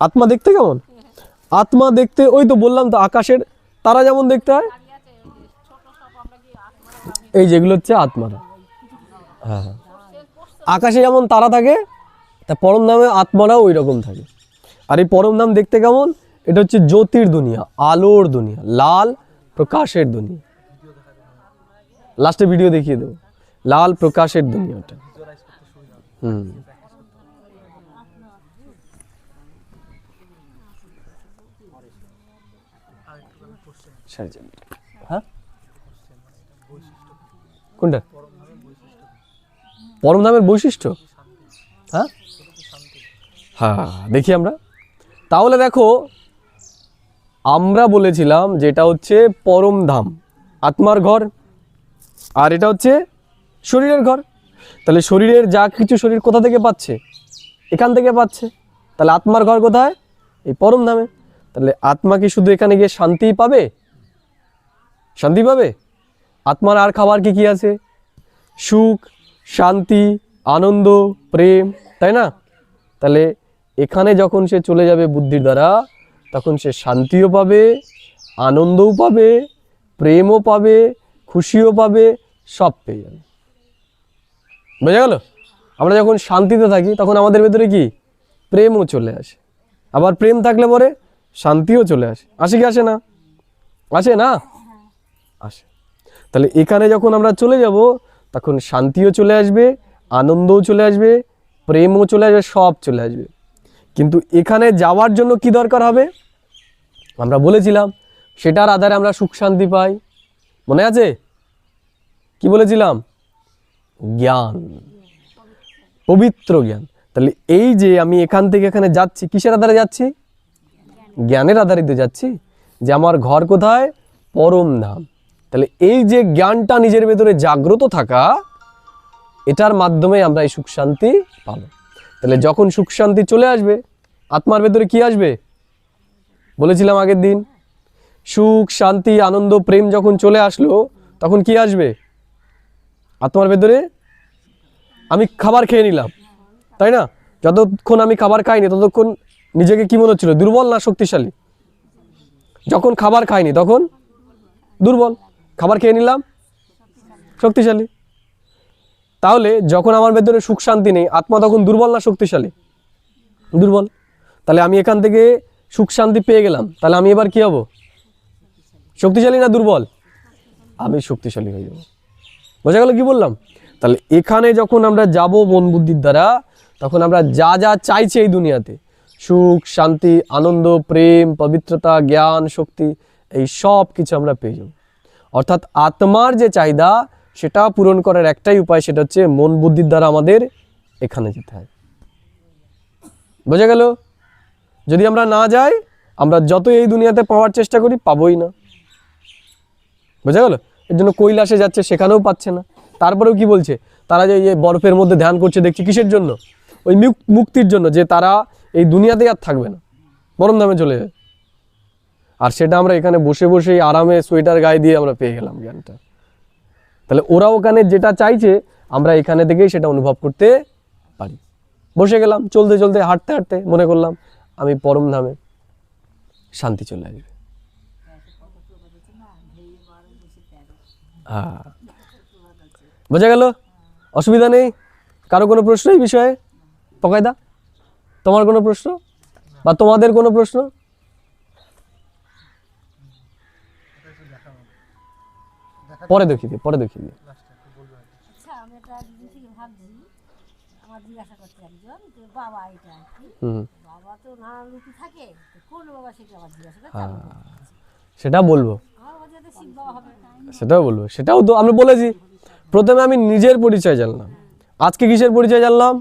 আত্মা দেখতে কেমন? আত্মা দেখতে ওই তো বললাম তো, আকাশের তারা যেমন দেখতে হয়, এই যেগুলো হচ্ছে আত্মারা। হ্যাঁ, আকাশে যেমন তারা থাকে, তা পরম ধামে আত্মারাও ওই রকম থাকে। আর এই পরম ধাম দেখতে কেমন? এটা হচ্ছে জ্যোতির দুনিয়া, আলোর দুনিয়া, লাল প্রকাশের দুনিয়া। লাস্টে ভিডিও দেখিয়ে দেবো, লাল প্রকাশের দুনিয়াটা। হ্যাঁ, কোনটা? পরম ধামের বৈশিষ্ট্য? হ্যাঁ হ্যাঁ, দেখি আমরা। তাহলে দেখো, আমরা বলেছিলাম যেটা হচ্ছে পরম ধাম, আত্মার ঘর, আর এটা হচ্ছে শরীরের ঘর। তাহলে শরীরের যা কিছু শরীর কোথা থেকে পাচ্ছে? এখান থেকে পাচ্ছে। তাহলে আত্মার ঘর কোথায়? এই পরম ধামে। তাহলে আত্মা কি শুধু এখানে গিয়ে শান্তি পাবে? শান্তি পাবে? আত্মার আর খাবার কি কি আছে? সুখ, শান্তি, আনন্দ, প্রেম, তাই না? তাহলে এখানে যখন সে চলে যাবে বুদ্ধির দ্বারা, তখন সে শান্তিও পাবে, আনন্দও পাবে, প্রেমও পাবে, খুশিও পাবে, সব পেয়ে যাবে। বোঝা গেল? আমরা যখন শান্তিতে থাকি তখন আমাদের ভেতরে কি প্রেমও চলে আসে, আবার প্রেম থাকলে পরে শান্তিও চলে আসে। আসে কি আসে না? আসে না? আসে। তাহলে এখানে যখন আমরা চলে যাব তখন শান্তিও চলে আসবে, আনন্দও চলে আসবে, প্রেমও চলে আসবে, সব চলে আসবে। কিন্তু এখানে যাওয়ার জন্য কি দরকার হবে? আমরা বলেছিলাম সেটার আধারে আমরা সুখ শান্তি পাই। মনে আছে কি বলেছিলাম? জ্ঞান, পবিত্র জ্ঞান। তাহলে এই যে আমি এখান থেকে এখানে যাচ্ছি, কিসের আধারে যাচ্ছি? জ্ঞানের আধারিত যাচ্ছি, যে আমার ঘর কোথায়? পরম ধাম। তাহলে এই যে জ্ঞানটা নিজের ভেতরে জাগ্রত থাকা, এটার মাধ্যমে আমরা এই সুখ শান্তি পাবো। তাহলে যখন সুখ শান্তি চলে আসবে, আত্মার ভেতরে কি আসবে? বলেছিলাম আগের দিন, সুখ শান্তি আনন্দ প্রেম যখন চলে আসলো, তখন কি আসবে আত্মার ভেতরে? আমি খাবার খেয়ে নিলাম, তাই না? যতক্ষণ আমি খাবার খাইনি ততক্ষণ নিজেকে কি মনে হচ্ছিল? দুর্বল না শক্তিশালী? যখন খাবার খাইনি তখন দুর্বল, খাবার খেয়ে নিলাম শক্তিশালী। তাহলে যখন আমার ভেতরে সুখ শান্তি নেই, আত্মা তখন দুর্বল না শক্তিশালী? দুর্বল। তাহলে আমি এখান থেকে সুখ শান্তি পেয়ে গেলাম, তাহলে আমি এবার কি হব? শক্তিশালী না দুর্বল? আমি শক্তিশালী হয়ে যাব। বোঝা গেল কি বললাম? তাহলে এখানে যখন আমরা যাব মন বুদ্ধির দ্বারা, তখন আমরা যা যা চাইছি এই দুনিয়াতে, সুখ শান্তি আনন্দ প্রেম পবিত্রতা জ্ঞান শক্তি, এই সব কিছু আমরা পেয়ে যাব। অর্থাৎ আত্মার যে চাহিদা সেটা পূরণ করার একটাই উপায়, সেটা হচ্ছে মন বুদ্ধির দ্বারা আমাদের এখানে যেতে হয়। বোঝা গেল? যদি আমরা না যাই, আমরা যত এই দুনিয়াতে পাওয়ার চেষ্টা করি পাবোই না। বোঝা গেল? এর জন্য কৈলাসে যাচ্ছে, সেখানেও পাচ্ছে না। তারপরেও কি বলছে? তারা যে এই বরফের মধ্যে ধ্যান করছে দেখছি, কিসের জন্য? ওই মুক্তির জন্য, যে তারা এই দুনিয়াতেই আর থাকবে না, পরম ধামে চলে যাবে। আর সেটা আমরা এখানে বসে বসেই আরামে সোয়েটার গায়ে দিয়ে আমরা পেয়ে গেলাম জ্ঞানটা। তাহলে ওরা ওখানে যেটা চাইছে আমরা এখানে থেকেই সেটা অনুভব করতে পারি। বসে গেলাম, চলতে চলতে হাঁটতে হাঁটতে মনে করলাম আমি পরম ধামে, শান্তি চলে আসবে। হ্যাঁ, বোঝা গেল? অসুবিধা নেই? কারো কোনো প্রশ্ন এই বিষয়ে? পকায়দা, তোমার কোনো প্রশ্ন বা তোমাদের কোনো প্রশ্ন? পরে দেখিয়ে দিই, পরে দেখিয়ে দিই। আচ্ছা, আমি একটা দিন থেকে ভাবছি, আমার জিজ্ঞাসা করতে একজন যে বাবা এটা আর কি, বাবা তো নানান রূপী থাকে, তো কোন বাবা সেটা আবার জিজ্ঞাসা করতে আমি বলছি। সেটা বলবো, আমার বাবা যাতে শিব বাবা হবে, সেটাও বলবো। সেটাও তো আমি বলেছি। প্রথমে আমি নিজের পরিচয় জানলাম, আজকে কিসের পরিচয় জানলাম?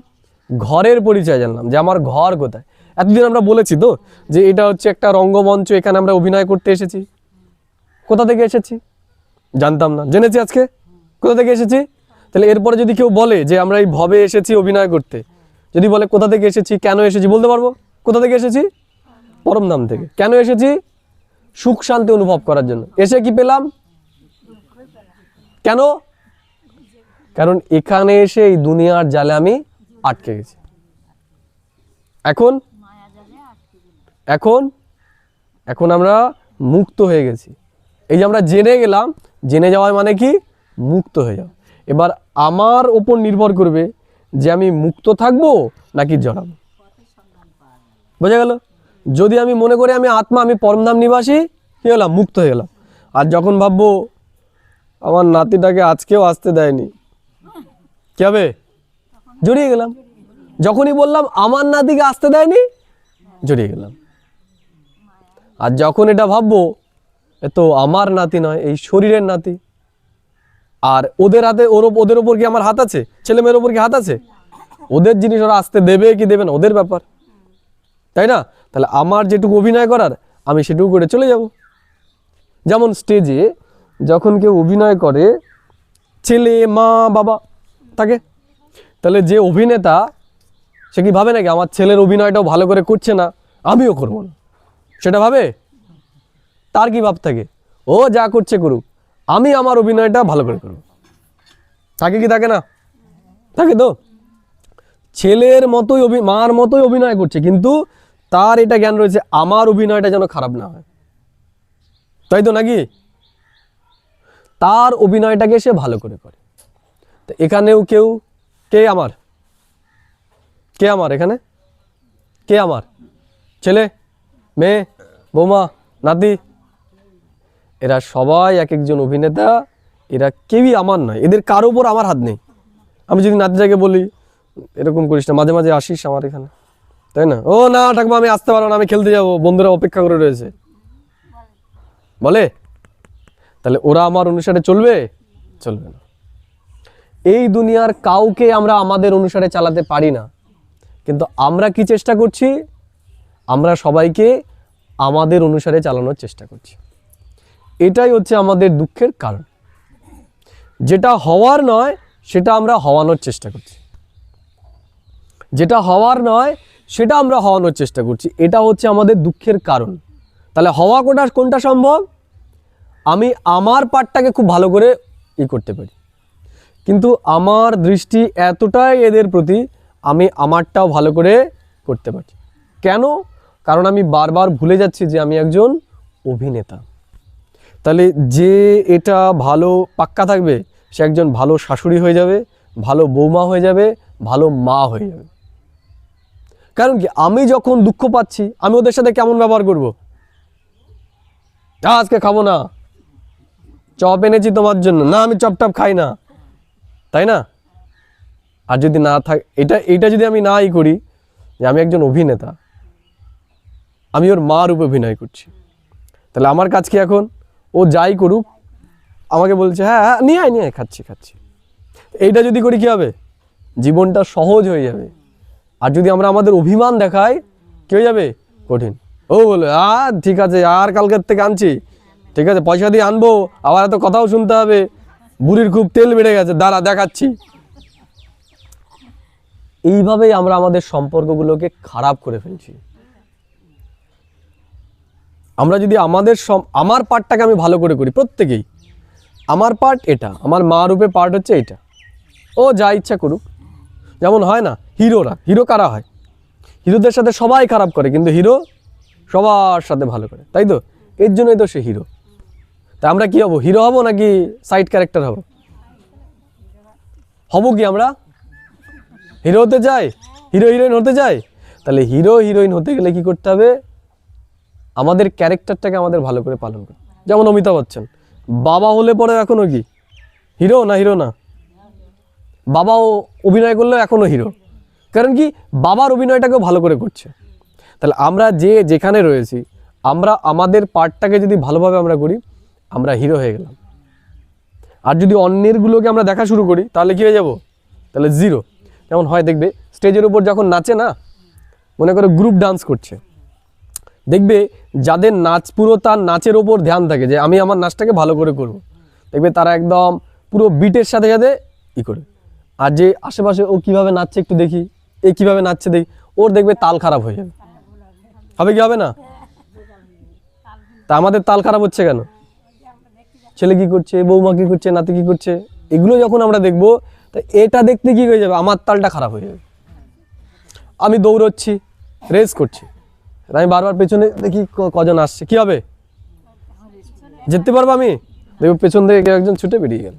ঘরের পরিচয় জানলাম, যে আমার ঘর কোথায়। এতদিন আমরা বলেছি তো যে এটা হচ্ছে একটা রঙ্গমঞ্চ, এখানে আমরা অভিনয় করতে এসেছি। কোথা থেকে এসেছি জানতাম না, জেনেছি আজকে কোথা থেকে এসেছি। তাহলে এরপরে যদি কেউ বলে যে আমরা এই ভবে এসেছি অভিনয় করতে, যদি বলে কোথা থেকে এসেছি কেন এসেছি, বলতে পারবো কোথা থেকে এসেছি? পরম ধাম থেকে। কেন এসেছি? সুখ শান্তি অনুভব করার জন্য। এসে কি পেলাম? কেন? কারণ এখানে এসে এই দুনিয়ার জালে আমি আটকে গেছি। এখন এখন এখন আমরা মুক্ত হয়ে গেছি। এই যে আমরা জেনে গেলাম, জেনে যাওয়া মানে কি? মুক্ত হয়ে যাওয়া। এবার আমার ওপর নির্ভর করবে যে আমি মুক্ত থাকবো নাকি জড়াবো। বোঝা গেল? যদি আমি মনে করি আমি আত্মা, আমি পরমধাম নিবাসী, কি হলাম? মুক্ত হয়ে গেলাম। আর যখন ভাববো আমার নাতিটাকে আজকেও আসতে দেয়নি, কি হবে? জড়িয়ে গেলাম। যখনই বললাম আমার নাতিকে আসতে দেয়নি, জড়িয়ে গেলাম। আর যখন এটা ভাববো এ তো আমার নাতি নয়, এই শরীরের নাতি, আর ওদের হাতে ওদের ওপর কি আমার হাত আছে? ছেলে মেয়ের ওপর কি হাত আছে? ওদের জিনিস ওরা আসতে দেবে কি দেবে না ওদের ব্যাপার, তাই না? তাহলে আমার যেটুকু অভিনয় করার আমি সেটুকু করে চলে যাব। যেমন স্টেজে যখন কেউ অভিনয় করে, ছেলে, মা, বাবা থাকে। তাহলে যে অভিনেতা সে কি ভাবে নাকি আমার ছেলের অভিনয়টাও ভালো করে করছে না, আমিও করবো না, সেটা ভাবে? তার কি ভাব থাকে, ও যা করছে করুক, আমি আমার অভিনয়টা ভালো করে করব। থাকে কি থাকে না? থাকে তো। ছেলের মতোই মার মতোই অভিনয় করছে, কিন্তু তার এটা জ্ঞান রয়েছে আমার অভিনয়টা যেন খারাপ না হয়, তাই তো নাকি? তার অভিনয়টাকে সে ভালো করে করে। তো এখানেও কে আমার এখানে কে আমার? ছেলে, মেয়ে, বৌমা, নাতি, এরা সবাই এক একজন অভিনেতা। এরা কেউই আমার নয়, এদের কারো উপর আমার হাত নেই। আমি যদি নাতিটাকে বলি এরকম করিস না, মাঝে মাঝে আসিস আমার এখানে, তাই না? ও না ঠাকুমা আমি আসতে পারবো না, আমি খেলতে যাবো, বন্ধুরা অপেক্ষা করে রয়েছে, বলে? তাহলে ওরা আমার অনুসারে চলবে? চলবে না। এই দুনিয়ার কাউকে আমরা আমাদের অনুসারে চালাতে পারি না, কিন্তু আমরা কি চেষ্টা করছি? আমরা সবাইকে আমাদের অনুসারে চালানোর চেষ্টা করছি। এটাই হচ্ছে আমাদের দুঃখের কারণ। যেটা হওয়ার নয় সেটা আমরা হওয়ানোর চেষ্টা করছি, যেটা হওয়ার নয় সেটা আমরা হওয়ানোর চেষ্টা করছি। এটা হচ্ছে আমাদের দুঃখের কারণ। তাহলে হওয়া কোনটা সম্ভব? আমি আমার পার্টটাকে খুব ভালো করে করতে পারি, কিন্তু আমার দৃষ্টি এতটাই এদের প্রতি, আমি আমারটাও ভালো করে করতে পারছি। কেন? কারণ আমি বারবার ভুলে যাচ্ছি যে আমি একজন অভিনেতা। তাহলে যে এটা ভালো পাক্কা থাকবে সে একজন ভালো শাশুড়ি হয়ে যাবে, ভালো বৌমা হয়ে যাবে, ভালো মা হয়ে যাবে। কারণ কি, আমি যখন দুঃখ পাচ্ছি আমি ওদের সাথে কেমন ব্যবহার করব? আজকে খাবো না, চপ এনেছি তোমার জন্য, না আমি চপ খাই না, তাই না? আর যদি না থাকে এটা যদি আমি নাই করি যে আমি একজন অভিনেতা, আমি ওর মা রূপে অভিনয় করছি, তাহলে আমার কাজ কি এখন? ও যাই করুক আমাকে বলছে হ্যাঁ নিয়ে আয় খাচ্ছি। এইটা যদি করি কি হবে? জীবনটা সহজ হয়ে যাবে। আর যদি আমরা আমাদের অভিমান দেখাই কি হয়ে যাবে? কঠিন। ও বলে ঠিক আছে, আর কালকের থেকে আনছি, ঠিক আছে পয়সা দিয়ে আনবো, আবার এত কথাও শুনতে হবে, বুড়ির খুব তেল বেড়ে গেছে, দাঁড়া দেখাচ্ছি। এইভাবেই আমরা আমাদের সম্পর্কগুলোকে খারাপ করে ফেলছি। আমরা যদি আমার পার্টটাকে আমি ভালো করে করি, প্রত্যেকেই আমার পার্ট এটা, আমার মা রূপে পার্ট হচ্ছে এটা, ও যা ইচ্ছা করুক। যেমন হয় না হিরো কারা হয়? হিরোদের সাথে সবাই খারাপ করে, কিন্তু হিরো সবার সাথে ভালো করে, তাই তো? এর জন্যই তো সে হিরো। তা আমরা কি হব? হিরো হব নাকি সাইড ক্যারেক্টার হব? কি আমরা হিরো হতে চাই, হিরো হিরোইন হতে চাই? তাহলে হিরো হিরোইন হতে গেলে কি করতে হবে? আমাদের ক্যারেক্টারটাকে আমাদের ভালো করে পালন করতে। যেমন অমিতাভ বচ্চন বাবা হলে পরে এখনো কি হিরো না? বাবাও অভিনয় করলেও এখনো হিরো। কারণ কি, বাবার অভিনয়টাকেও ভালো করে করছে। তাহলে আমরা যেখানে রয়েছি, আমরা আমাদের পার্টটাকে যদি ভালোভাবে আমরা করি, আমরা হিরো হয়ে গেলাম। আর যদি অন্যেরগুলোকে আমরা দেখা শুরু করি তাহলে কি হয়ে যাব? তাহলে জিরো। যেমন হয় দেখবে স্টেজের উপর যখন নাচে না, মনে করে গ্রুপ ডান্স করছে, দেখবে যাদের নাচ পুরো তার নাচের ওপর ধ্যান থাকে যে আমি আমার নাচটাকে ভালো করে করব, দেখবে তারা একদম পুরো বিটের সাথে সাথে করে। আর যে আশেপাশে ও কিভাবে নাচছে একটু দেখি, কিভাবে নাচছে দেখি, ওর দেখবে তাল খারাপ হয়ে যাবে। হবে কি হবে না? তা আমাদের তাল খারাপ হচ্ছে কেন? ছেলে কি করছে, বৌমা কি করছে, নাতি কি করছে, এগুলো যখন আমরা দেখবো, তা এটা দেখতে কি হয়ে যাবে? আমার তালটা খারাপ হয়ে যাবে। আমি দৌড়চ্ছি, রেস করছি, আমি বারবার পেছনে দেখি কজন আসছে, কি হবে? যেতে পারবো আমি? দেখবো পেছন থেকে কেউ একজন ছুটে বেরিয়ে গেল।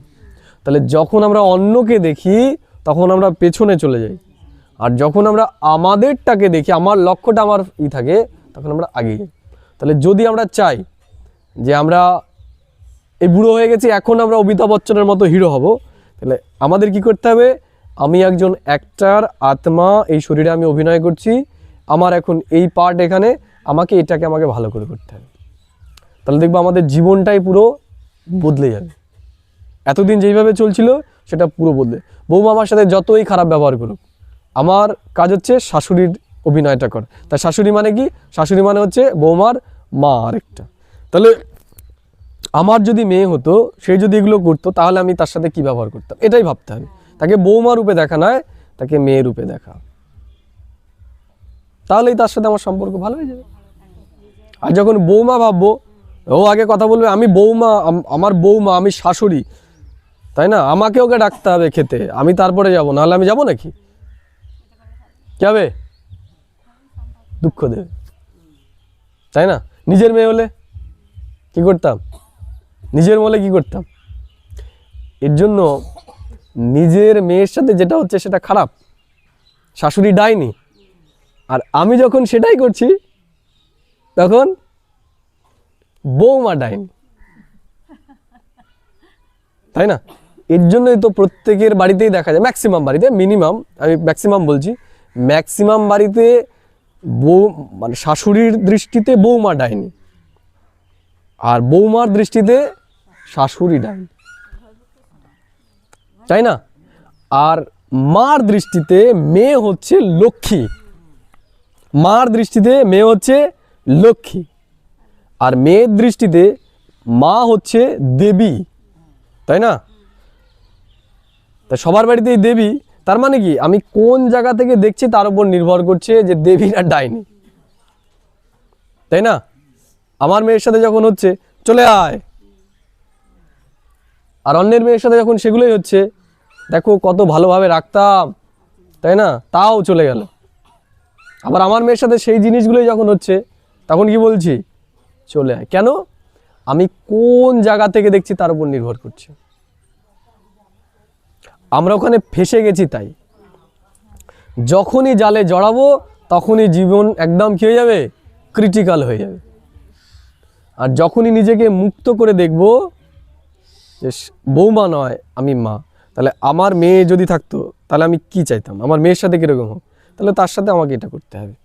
তাহলে যখন আমরা অন্যকে দেখি তখন আমরা পেছনে চলে যাই, আর যখন আমরা আমাদেরটাকে দেখি, আমার লক্ষ্যটা আমার থাকে, তখন আমরা আগে যাই। তাহলে যদি আমরা চাই যে আমরা এই বুড়ো হয়ে গেছি, এখন আমরা অমিতাভ বচ্চনের মতো হিরো হব, তাহলে আমাদের কি করতে হবে? আমি একজন অ্যাক্টর, আত্মা, এই শরীরে আমি অভিনয় করছি, আমার এখন এই পার্ট এখানে, আমাকে ভালো করে করতে হবে। তাহলে দেখবো আমাদের জীবনটাই পুরো বদলে যাবে। এতদিন যেইভাবে চলছিল সেটা পুরো বদলে। বৌমা আমার সাথে যতই খারাপ ব্যবহার করুক, আমার কাজ হচ্ছে শাশুড়ির অভিনয়টা করা। তা শাশুড়ি মানে কি? শাশুড়ি মানে হচ্ছে বৌমার মা আরেকটা। তাহলে আমার যদি মেয়ে হতো, সে যদি এগুলো করতো, তাহলে আমি তার সাথে কি ব্যবহার করতাম, এটাই ভাবতে হবে। তাকে বৌমা রূপে দেখা নয়, তাকে মেয়ে রূপে দেখা, তাহলেই তার সাথে আমার সম্পর্ক ভালো হয়ে যাবে। আর যখন বৌমা ভাববো, ও আগে কথা বলবে আমি বৌমা, আমার বৌমা, আমি শাশুড়ি, তাই না, আমাকে ওকে ডাকতে হবে খেতে, আমি তারপরে যাব, নাহলে আমি যাব নাকি, কি হবে, দুঃখ দেবে, তাই না। নিজের মেয়ে হলে কি করতাম, নিজের বলে কি করতাম। এর জন্য নিজের মেয়ের সাথে যেটা হচ্ছে সেটা খারাপ, শাশুড়ি ডাইনি, আর আমি যখন সেটাই করছি তখন বৌমা ডাইনি, তাই না। এর জন্যই তো প্রত্যেকের বাড়িতেই দেখা যায়, ম্যাক্সিমাম বাড়িতে, মিনিমাম আমি ম্যাক্সিমাম বলছি, ম্যাক্সিমাম বাড়িতে বউ মানে শাশুড়ির দৃষ্টিতে বৌমা ডাইনি, আর বৌমার দৃষ্টিতে শাশুড়ি ডাইনি, তাই না। আর মার দৃষ্টিতে মেয়ে হচ্ছে লক্ষ্মী, মার দৃষ্টিতে মেয়ে হচ্ছে লক্ষ্মী, আর মেয়ের দৃষ্টিতে মা হচ্ছে দেবী, তাই না। তা সবার বাড়িতেই দেবী, তার মানে কি আমি কোন জায়গা থেকে দেখছি তার উপর নির্ভর করছে যে দেবী না ডাইনি, তাই না। আমার মেয়ের সাথে যখন হচ্ছে চলে আয়, আর অন্যের মেয়ের সাথে যখন সেগুলোই হচ্ছে, দেখো কত ভালোভাবে রাখতাম, তাই না, তাও চলে গেল। আবার আমার মেয়ের সাথে সেই জিনিসগুলোই যখন হচ্ছে তখন কি বলছি, চলে আয়। কেন, আমি কোন জায়গা থেকে দেখছি তার উপর নির্ভর করছে। আমরা ওখানে ফেসে গেছি, তাই যখনই জালে জড়াবো তখনই জীবন একদম কি হয়ে যাবে, ক্রিটিক্যাল হয়ে যাবে। আর যখনই নিজেকে মুক্ত করে দেখব যে বৌমা নয় আমি মা, তাহলে আমার মেয়ে যদি থাকতো তাহলে আমি কি চাইতাম, আমার মেয়ের সাথে কীরকম হোক, তাহলে তার সাথে আমাকে এটা করতে হবে,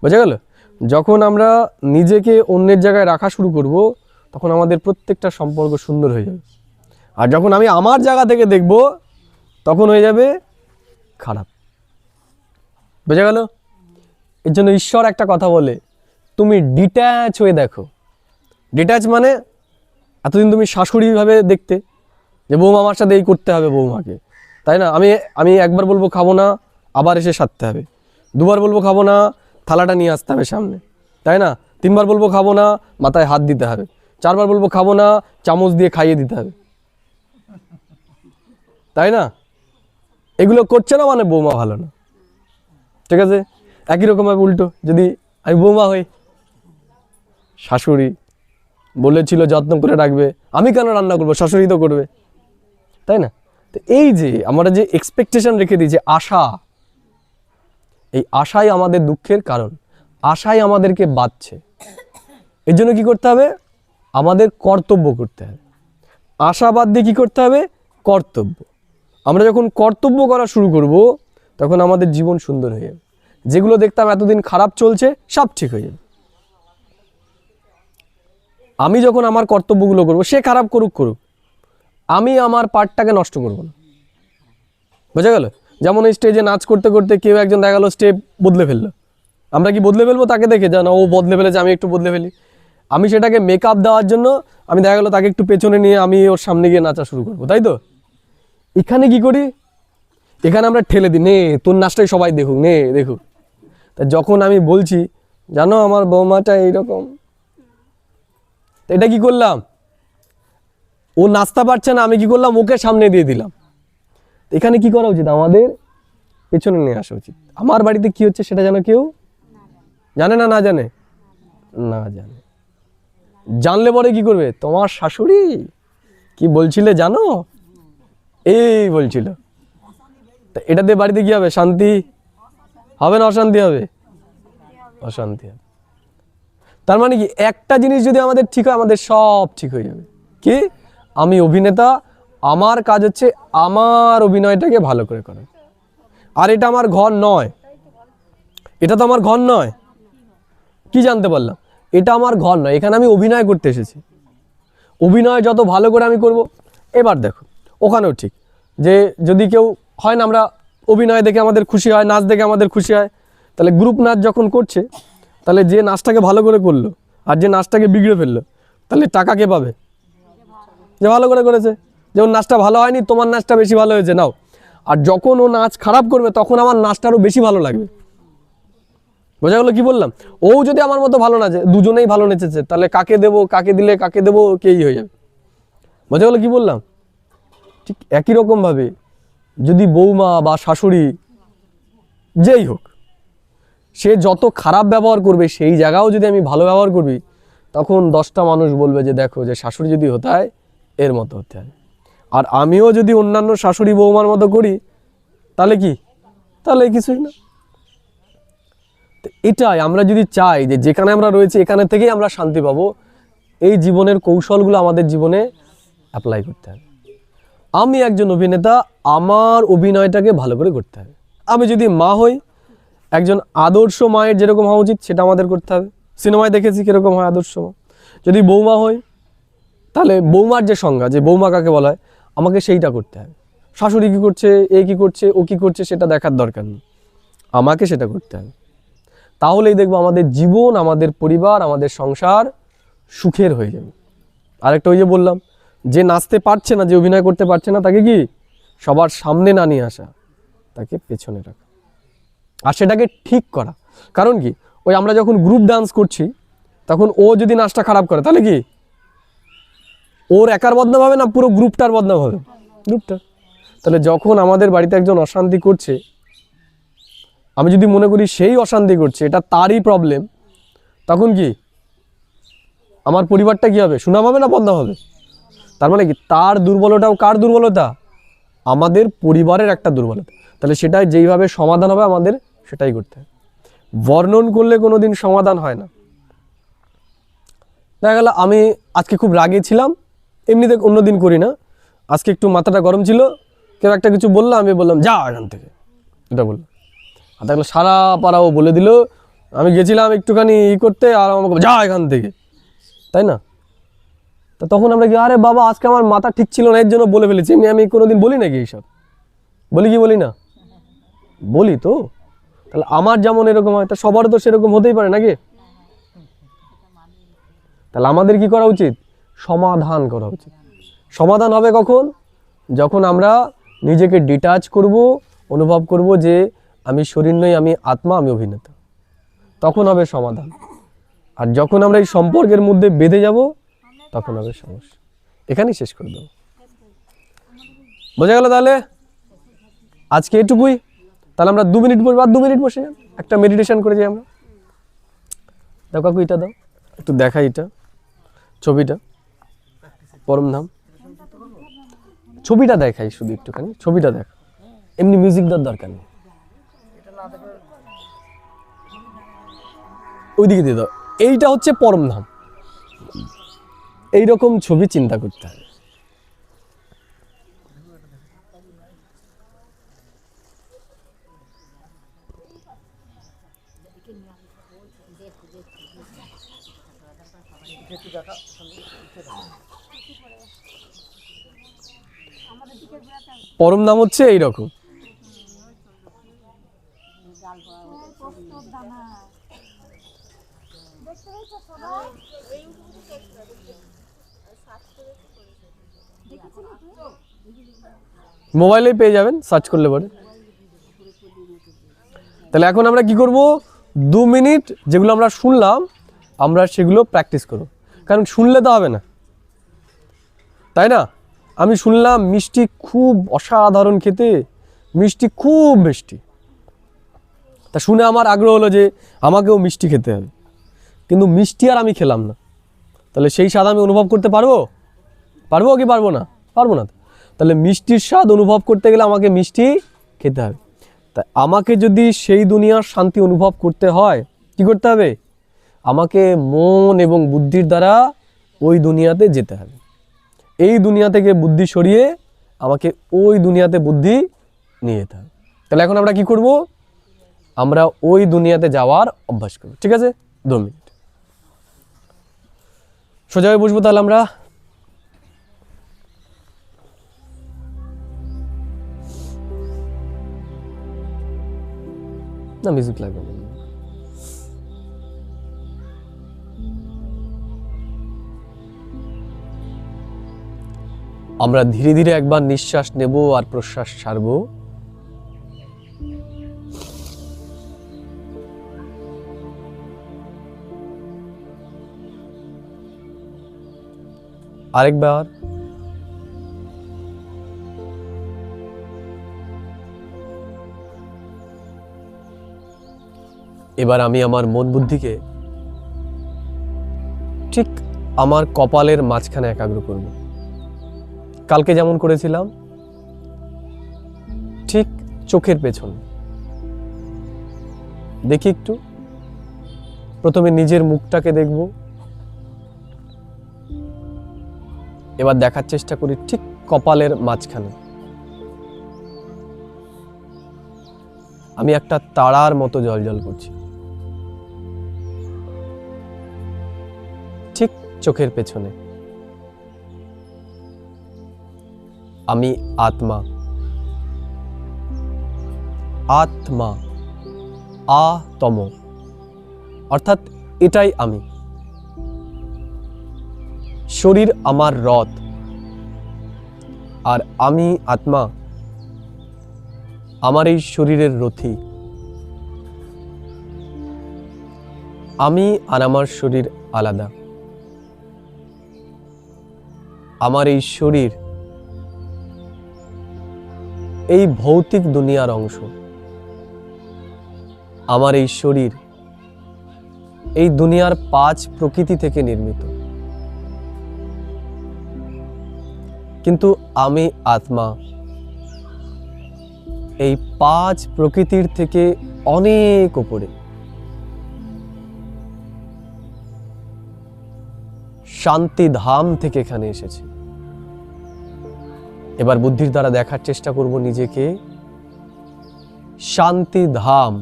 বোঝা গেল। যখন আমরা নিজেকে অন্যের জায়গায় রাখা শুরু করব তখন আমাদের প্রত্যেকটা সম্পর্ক সুন্দর হয়ে যাবে। আর যখন আমি আমার জায়গা থেকে দেখব তখন হয়ে যাবে খারাপ, বোঝা গেল। এর জন্য ঈশ্বর একটা কথা বলে, তুমি ডিট্যাচ হয়ে দেখো। ডিট্যাচ মানে এতদিন তুমি শাশুড়িভাবে দেখতে যে বৌমা আমার সাথে এই করতে হবে বৌমাকে, তাই না। আমি একবার বলবো খাবো না, আবার এসে সারতে হবে, দুবার বলবো খাবো না, থালাটা নিয়ে আসতে হবে সামনে, তাই না। তিনবার বলবো খাবো না, মাথায় হাত দিতে হবে, চারবার বলবো খাবো না, চামচ দিয়ে খাইয়ে দিতে হবে, তাই না। এগুলো করছে না মানে বৌমা ভালো না, ঠিক আছে। একই রকমভাবে উল্টো, যদি আমি বৌমা হই, শাশুড়ি বলেছিল যত্ন করে রাখবে, আমি কেন রান্না করবো, শাশুড়ি তো করবে, তাই না। তো এই যে আমরা যে এক্সপেকটেশন রেখে দিই, যে আশা, এই আশাই আমাদের দুঃখের কারণ, আশাই আমাদেরকে বাঁধছে। এর জন্য কি করতে হবে, আমাদের কর্তব্য করতে হবে। আশা বাদ দিয়ে কী করতে হবে, কর্তব্য। আমরা যখন কর্তব্য করা শুরু করব তখন আমাদের জীবন সুন্দর হয়ে যাবে। যেগুলো দেখতাম এতদিন খারাপ চলছে সব ঠিক হয়ে যাবে। আমি যখন আমার কর্তব্যগুলো করব, সে খারাপ করুক, আমি আমার পার্টটাকে নষ্ট করব না, বোঝা গেল। যেমন এই স্টেজে নাচ করতে করতে কেউ একজন দেখা গেলো স্টেপ বদলে ফেললো, আমরা কি বদলে ফেলবো তাকে দেখে, যেন ও বদলে ফেলেছে আমি একটু বদলে ফেলি। আমি সেটাকে মেকআপ দেওয়ার জন্য আমি দেখা গেলো তাকে একটু পেছনে নিয়ে আমি ওর সামনে গিয়ে নাচা শুরু করবো, তাই তো। এখানে কি করি, এখানে আমরা ঠেলে দিই, নে তোর নাচটাই সবাই দেখুক, নে দেখুক। তা যখন আমি বলছি জানো আমার বৌমাটা এইরকম, এটা কি করলাম, ও নাচতে পারছে না, আমি কি করলাম, ওকে সামনে দিয়ে দিলাম। এখানে কি করা উচিত, আমাদের পেছনে নিয়ে আসা উচিত। আমার বাড়িতে কি হচ্ছে সেটা যেন কেউ জানে না, না জানে, না জানে। জানলে পরে কি করবে, তোমার শাশুড়ি কি বলছিলে জানো, এই বলছিল। তা এটাতে বাড়িতে কি হবে, শান্তি হবে না অশান্তি হবে, অশান্তি হবে। তার মানে কি, একটা জিনিস যদি আমাদের ঠিক হয় আমাদের সব ঠিক হয়ে যাবে। কি, আমি অভিনেতা, আমার কাজ হচ্ছে আমার অভিনয়টাকে ভালো করে করা। আর এটা আমার ঘর নয়, এটা তো আমার ঘর নয়। কি জানতে পারলাম, এটা আমার ঘর নয়, এখানে আমি অভিনয় করতে এসেছি। অভিনয় যত ভালো করে আমি করব। এবার দেখো ওখানেও ঠিক, যে যদি কেউ হয় না, আমরা অভিনয় দেখে আমাদের খুশি হয়, নাচ দেখে আমাদের খুশি হয়, তাহলে গ্রুপ নাচ যখন করছে, তাহলে যে নাচটাকে ভালো করে করলো আর যে নাচটাকে বিগড়ে ফেললো, তাহলে টাকা কে পাবে? যে ভালো করে করেছে। যেমন নাচটা ভালো হয়নি, তোমার নাচটা বেশি ভালো হয়েছে, নাও। আর যখন ও নাচ খারাপ করবে তখন আমার নাচটা আরো বেশি ভালো লাগবে। বোঝা গেলো কি বললাম? ও যদি আমার মতো ভালো নাচে, দুজনেই ভালো নেচেছে, তাহলে কাকে দেবো, কাকে দিলে কাকে দেবো, কেই হয়ে যাবে। বোঝা গেলো কি বললাম? ঠিক একই রকম ভাবে যদি বৌমা বা শাশুড়ি যেই হোক, সে যত খারাপ ব্যবহার করবে সেই জায়গাও যদি আমি ভালো ব্যবহার করবি, তখন 10টা মানুষ বলবে যে দেখো, যে শাশুড়ি যদি হতে হয় এর মতো হতে হয়। আর আমিও যদি অন্যান্য শাশুড়ি বৌমার মতো করি, তাহলে কি? তাহলে কিছুই না। তো এটাই আমরা যদি চাই যে যেখানে আমরা রয়েছি এখানে থেকেই আমরা শান্তি পাবো, এই জীবনের কৌশলগুলো আমাদের জীবনে অ্যাপ্লাই করতে হবে। আমি একজন অভিনেতা, আমার অভিনয়টাকে ভালো করে করতে হবে। আমি যদি মা হই, একজন আদর্শ মায়ের যেরকম হওয়া উচিত সেটা আমাদের করতে হবে। সিনেমায় দেখেছি কীরকম হয় আদর্শ মা। যদি বৌমা হই, তাহলে বৌমার যে সংজ্ঞা, যে বৌমা কাকে বলা হয়, আমাকে সেইটা করতে হবে। শাশুড়ি কী করছে, এ কী করছে, ও কী করছে সেটা দেখার দরকার নেই, আমাকে সেটা করতে হবে। তাহলেই দেখবো আমাদের জীবন, আমাদের পরিবার, আমাদের সংসার সুখের হয়ে যাবে। আরেকটা ওই যে বললাম, যে নাচতে পারছে না, যে অভিনয় করতে পারছে না, তাকে কি সবার সামনে না নিয়ে আসা, তাকে পেছনে রাখা, আর সেটাকে ঠিক করা। কারণ কি, ওই আমরা যখন গ্রুপ ডান্স করছি, তখন ও যদি নাচটা খারাপ করে, তাহলে কি ওর একার বদনাম হবে না পুরো গ্রুপটার বদনাম হবে? গ্রুপটা। তাহলে যখন আমাদের বাড়িতে একজন অশান্তি করছে, আমি যদি মনে করি সেই অশান্তি করছে, এটা তারই প্রবলেম, তখন কি আমার পরিবারটা কি হবে? সুনাম হবে না বদনাম হবে? তার মানে কি, তার দুর্বলতাও কার দুর্বলতা? আমাদের পরিবারের একটা দুর্বলতা। তাহলে সেটাই যেইভাবে সমাধান হবে আমাদের সেটাই করতে হবে। বর্ণন করলে কোনোদিন সমাধান হয় না। দেখা গেল আমি আজকে খুব রাগে ছিলাম, এমনিতে অন্যদিন করি না, আজকে একটু মাথাটা গরম ছিল, কেউ একটা কিছু বললো, আমি বললাম যা এখান থেকে, এটা বললাম। আর দেখলো সারা পাড়াও বলে দিল, আমি গেছিলাম একটুখানি করতে, আর আমাকে যা এখান থেকে, তাই না? তা তখন আমরা কি, আরে বাবা আজকে আমার মাথা ঠিক ছিল না, এর জন্য বলে ফেলেছি। এমনি আমি কোনোদিন বলি নাকি এইসব? বলি কি বলি না? বলি তো। তাহলে আমার যেমন এরকম হয়, তা সবারও তো সেরকম হতেই পারে নাকি? তাহলে আমাদের কি করা উচিত? সমাধান করা উচিত। সমাধান হবে কখন? যখন আমরা নিজেকে ডিটাচ করব, অনুভব করব যে আমি শরীর নই, আমি আত্মা, আমি অভিনেতা, তখন হবে সমাধান। আর যখন আমরা এই সম্পর্কের মধ্যে বেঁধে যাব, তখন হবে সমস্যা। এখানেই শেষ করে দেবো। বোঝা গেল? তাহলে আজকে এটুকুই। তাহলে আমরা 2 মিনিট বসবো, আর 2 মিনিট বসে একটা মেডিটেশন করে যাই আমরা। দাও কাকু, এটা দাও, একটু দেখাই এটা ছবিটা, পরমধাম ছবিটা দেখাই, শুধু একটুখানি ছবিটা দেখ, এমনি মিউজিক দেওয়ার দরকার নেই, ওইদিকে দিয়ে দাও। এইটা হচ্ছে পরমধাম। এইরকম ছবি চিন্তা করতে হবে। পরম নাম হচ্ছে এইরকম। মোবাইলেই পেয়ে যাবেন, সার্চ করলে পরে। তাহলে এখন আমরা কি করব? 2 মিনিট যেগুলো আমরা শুনলাম, আমরা সেগুলো প্র্যাকটিস করব। কারণ শুনলে তো হবে না, তাই না? আমি শুনলাম মিষ্টি খুব অসাধারণ খেতে, মিষ্টি খুব মিষ্টি, তা শুনে আমার আগ্রহ হলো যে আমাকেও মিষ্টি খেতে হবে, কিন্তু মিষ্টি আর আমি খেলাম না, তাহলে সেই স্বাদ আমি অনুভব করতে পারবো? পারবো কি পারবো না? পারবো না। তাহলে মিষ্টির স্বাদ অনুভব করতে গেলে আমাকে মিষ্টি খেতে হবে। তা আমাকে যদি সেই দুনিয়ার শান্তি অনুভব করতে হয়, কি করতে হবে? আমাকে মন এবং বুদ্ধির দ্বারা ওই দুনিয়াতে যেতে হবে। এই দুনিয়া থেকে বুদ্ধি সরিয়ে আমাকে ওই দুনিয়াতে বুদ্ধি নিয়ে যেতে হবে। তাহলে এখন আমরা কি করব? আমরা ওই দুনিয়াতে যাওয়ার অভ্যাস করব। ঠিক আছে? 2 মিনিট সোজা হয়ে বসবো। তাহলে আমরা না, মিউজিক লাগবে না। আমরা ধীরে ধীরে একবার নিঃশ্বাস নেব আর প্রশ্বাস ছাড়ব। আরেকবার। এবার আমি আমার মন বুদ্ধিকে ঠিক আমার কপালের মাঝখানে একাগ্র করব। কালকে যেমন করেছিলাম ঠিক চোখের পেছন। দেখি একটু, প্রথমে নিজের মুখটাকে দেখব, এবার দেখার চেষ্টা করি ঠিক কপালের মাঝখানে আমি একটা তারার মতো জ্বলজ্বল করছি। ঠিক চোখের পেছনে আমি আত্মা, আত্মা, আতম, অর্থাৎ এটাই আমি। শরীর আমার রথ, আর আমি আত্মা আমার এই শরীরের রথী। আমি আর আমার শরীর আলাদা। আমার এই শরীর এই ভৌতিক দুনিয়ার অংশ। আমার এই শরীর এই দুনিয়ার 5 প্রকৃতি থেকে নির্মিত। কিন্তু আমি আত্মা এই 5 প্রকৃতির থেকে অনেক উপরে। শান্তি ধাম থেকে এখানে এসেছি। এবার বুদ্ধির দ্বারা দেখার চেষ্টা করব নিজেকে শান্তি ধাম,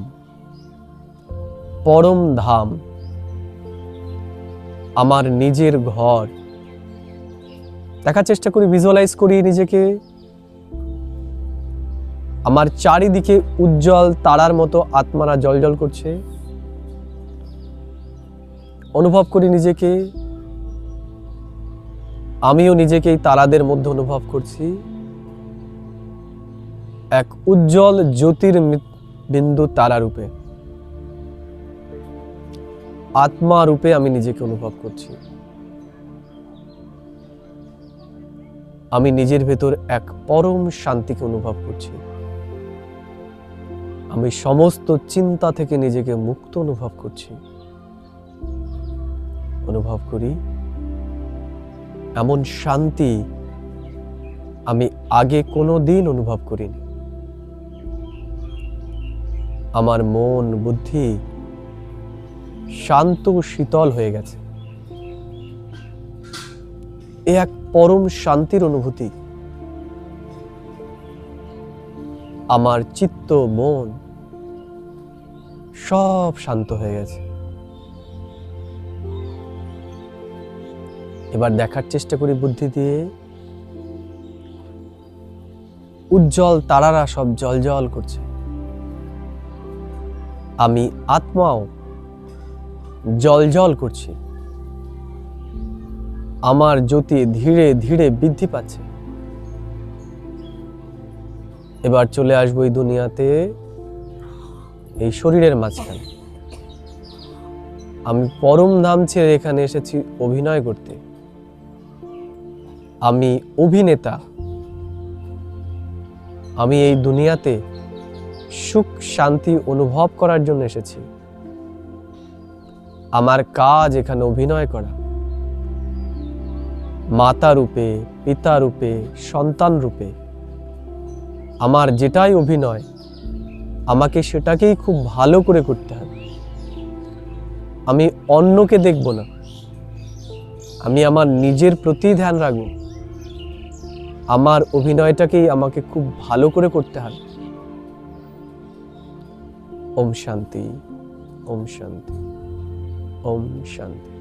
পরম ধাম, আমার নিজের ঘর। দেখার চেষ্টা করি, ভিজুয়ালাইজ করি নিজেকে আমার চারিদিকে উজ্জ্বল তারার মতো আত্মারা জ্বলজ্বল করছে। অনুভব করি নিজেকে, আমিও নিজেকে এই তারাদের মধ্যে অনুভব করছি। এক উজ্জ্বল জ্যোতির্বিন্দু তারা রূপে, আত্মা রূপে আমি নিজেকে অনুভব করছি। আমি নিজের ভেতর এক পরম শান্তিকে অনুভব করছি। আমি সমস্ত চিন্তা থেকে নিজেকে মুক্ত অনুভব করছি। অনুভব করি এমন শান্তি আমি আগে কোনোদিন অনুভব করিনি। আমার মন বুদ্ধি শান্ত শীতল হয়ে গেছে। এ এক পরম শান্তির অনুভূতি। আমার চিত্ত মন সব শান্ত হয়ে গেছে। এবার দেখার চেষ্টা করি বুদ্ধি দিয়ে উজ্জ্বল তারারা সব জ্বলজ্বল করছে। আমি আত্মাও জ্বলজ্বল করছি। আমার জ্যোতি ধীরে ধীরে বৃদ্ধি পাচ্ছে। এবার চলে আসবো এই দুনিয়াতে, এই শরীরের মাঝখানে। আমি পরম ধাম ছেড়ে এখানে এসেছি অভিনয় করতে। আমি অভিনেতা। আমি এই দুনিয়াতে সুখ শান্তি অনুভব করার জন্য এসেছি। আমার কাজ এখানে অভিনয় করা। মাতা রূপে, পিতা রূপে, সন্তান রূপে আমার যেটাই অভিনয়, আমাকে সেটাকেই খুব ভালো করে করতে হবে। আমি অন্যকে দেখব না, আমি আমার নিজের প্রতি ধ্যান রাখব। আমার অভিনয়টাকেই আমাকে খুব ভালো করে করতে হবে। ওম শান্তি, ওম শান্তি, ওম শান্তি।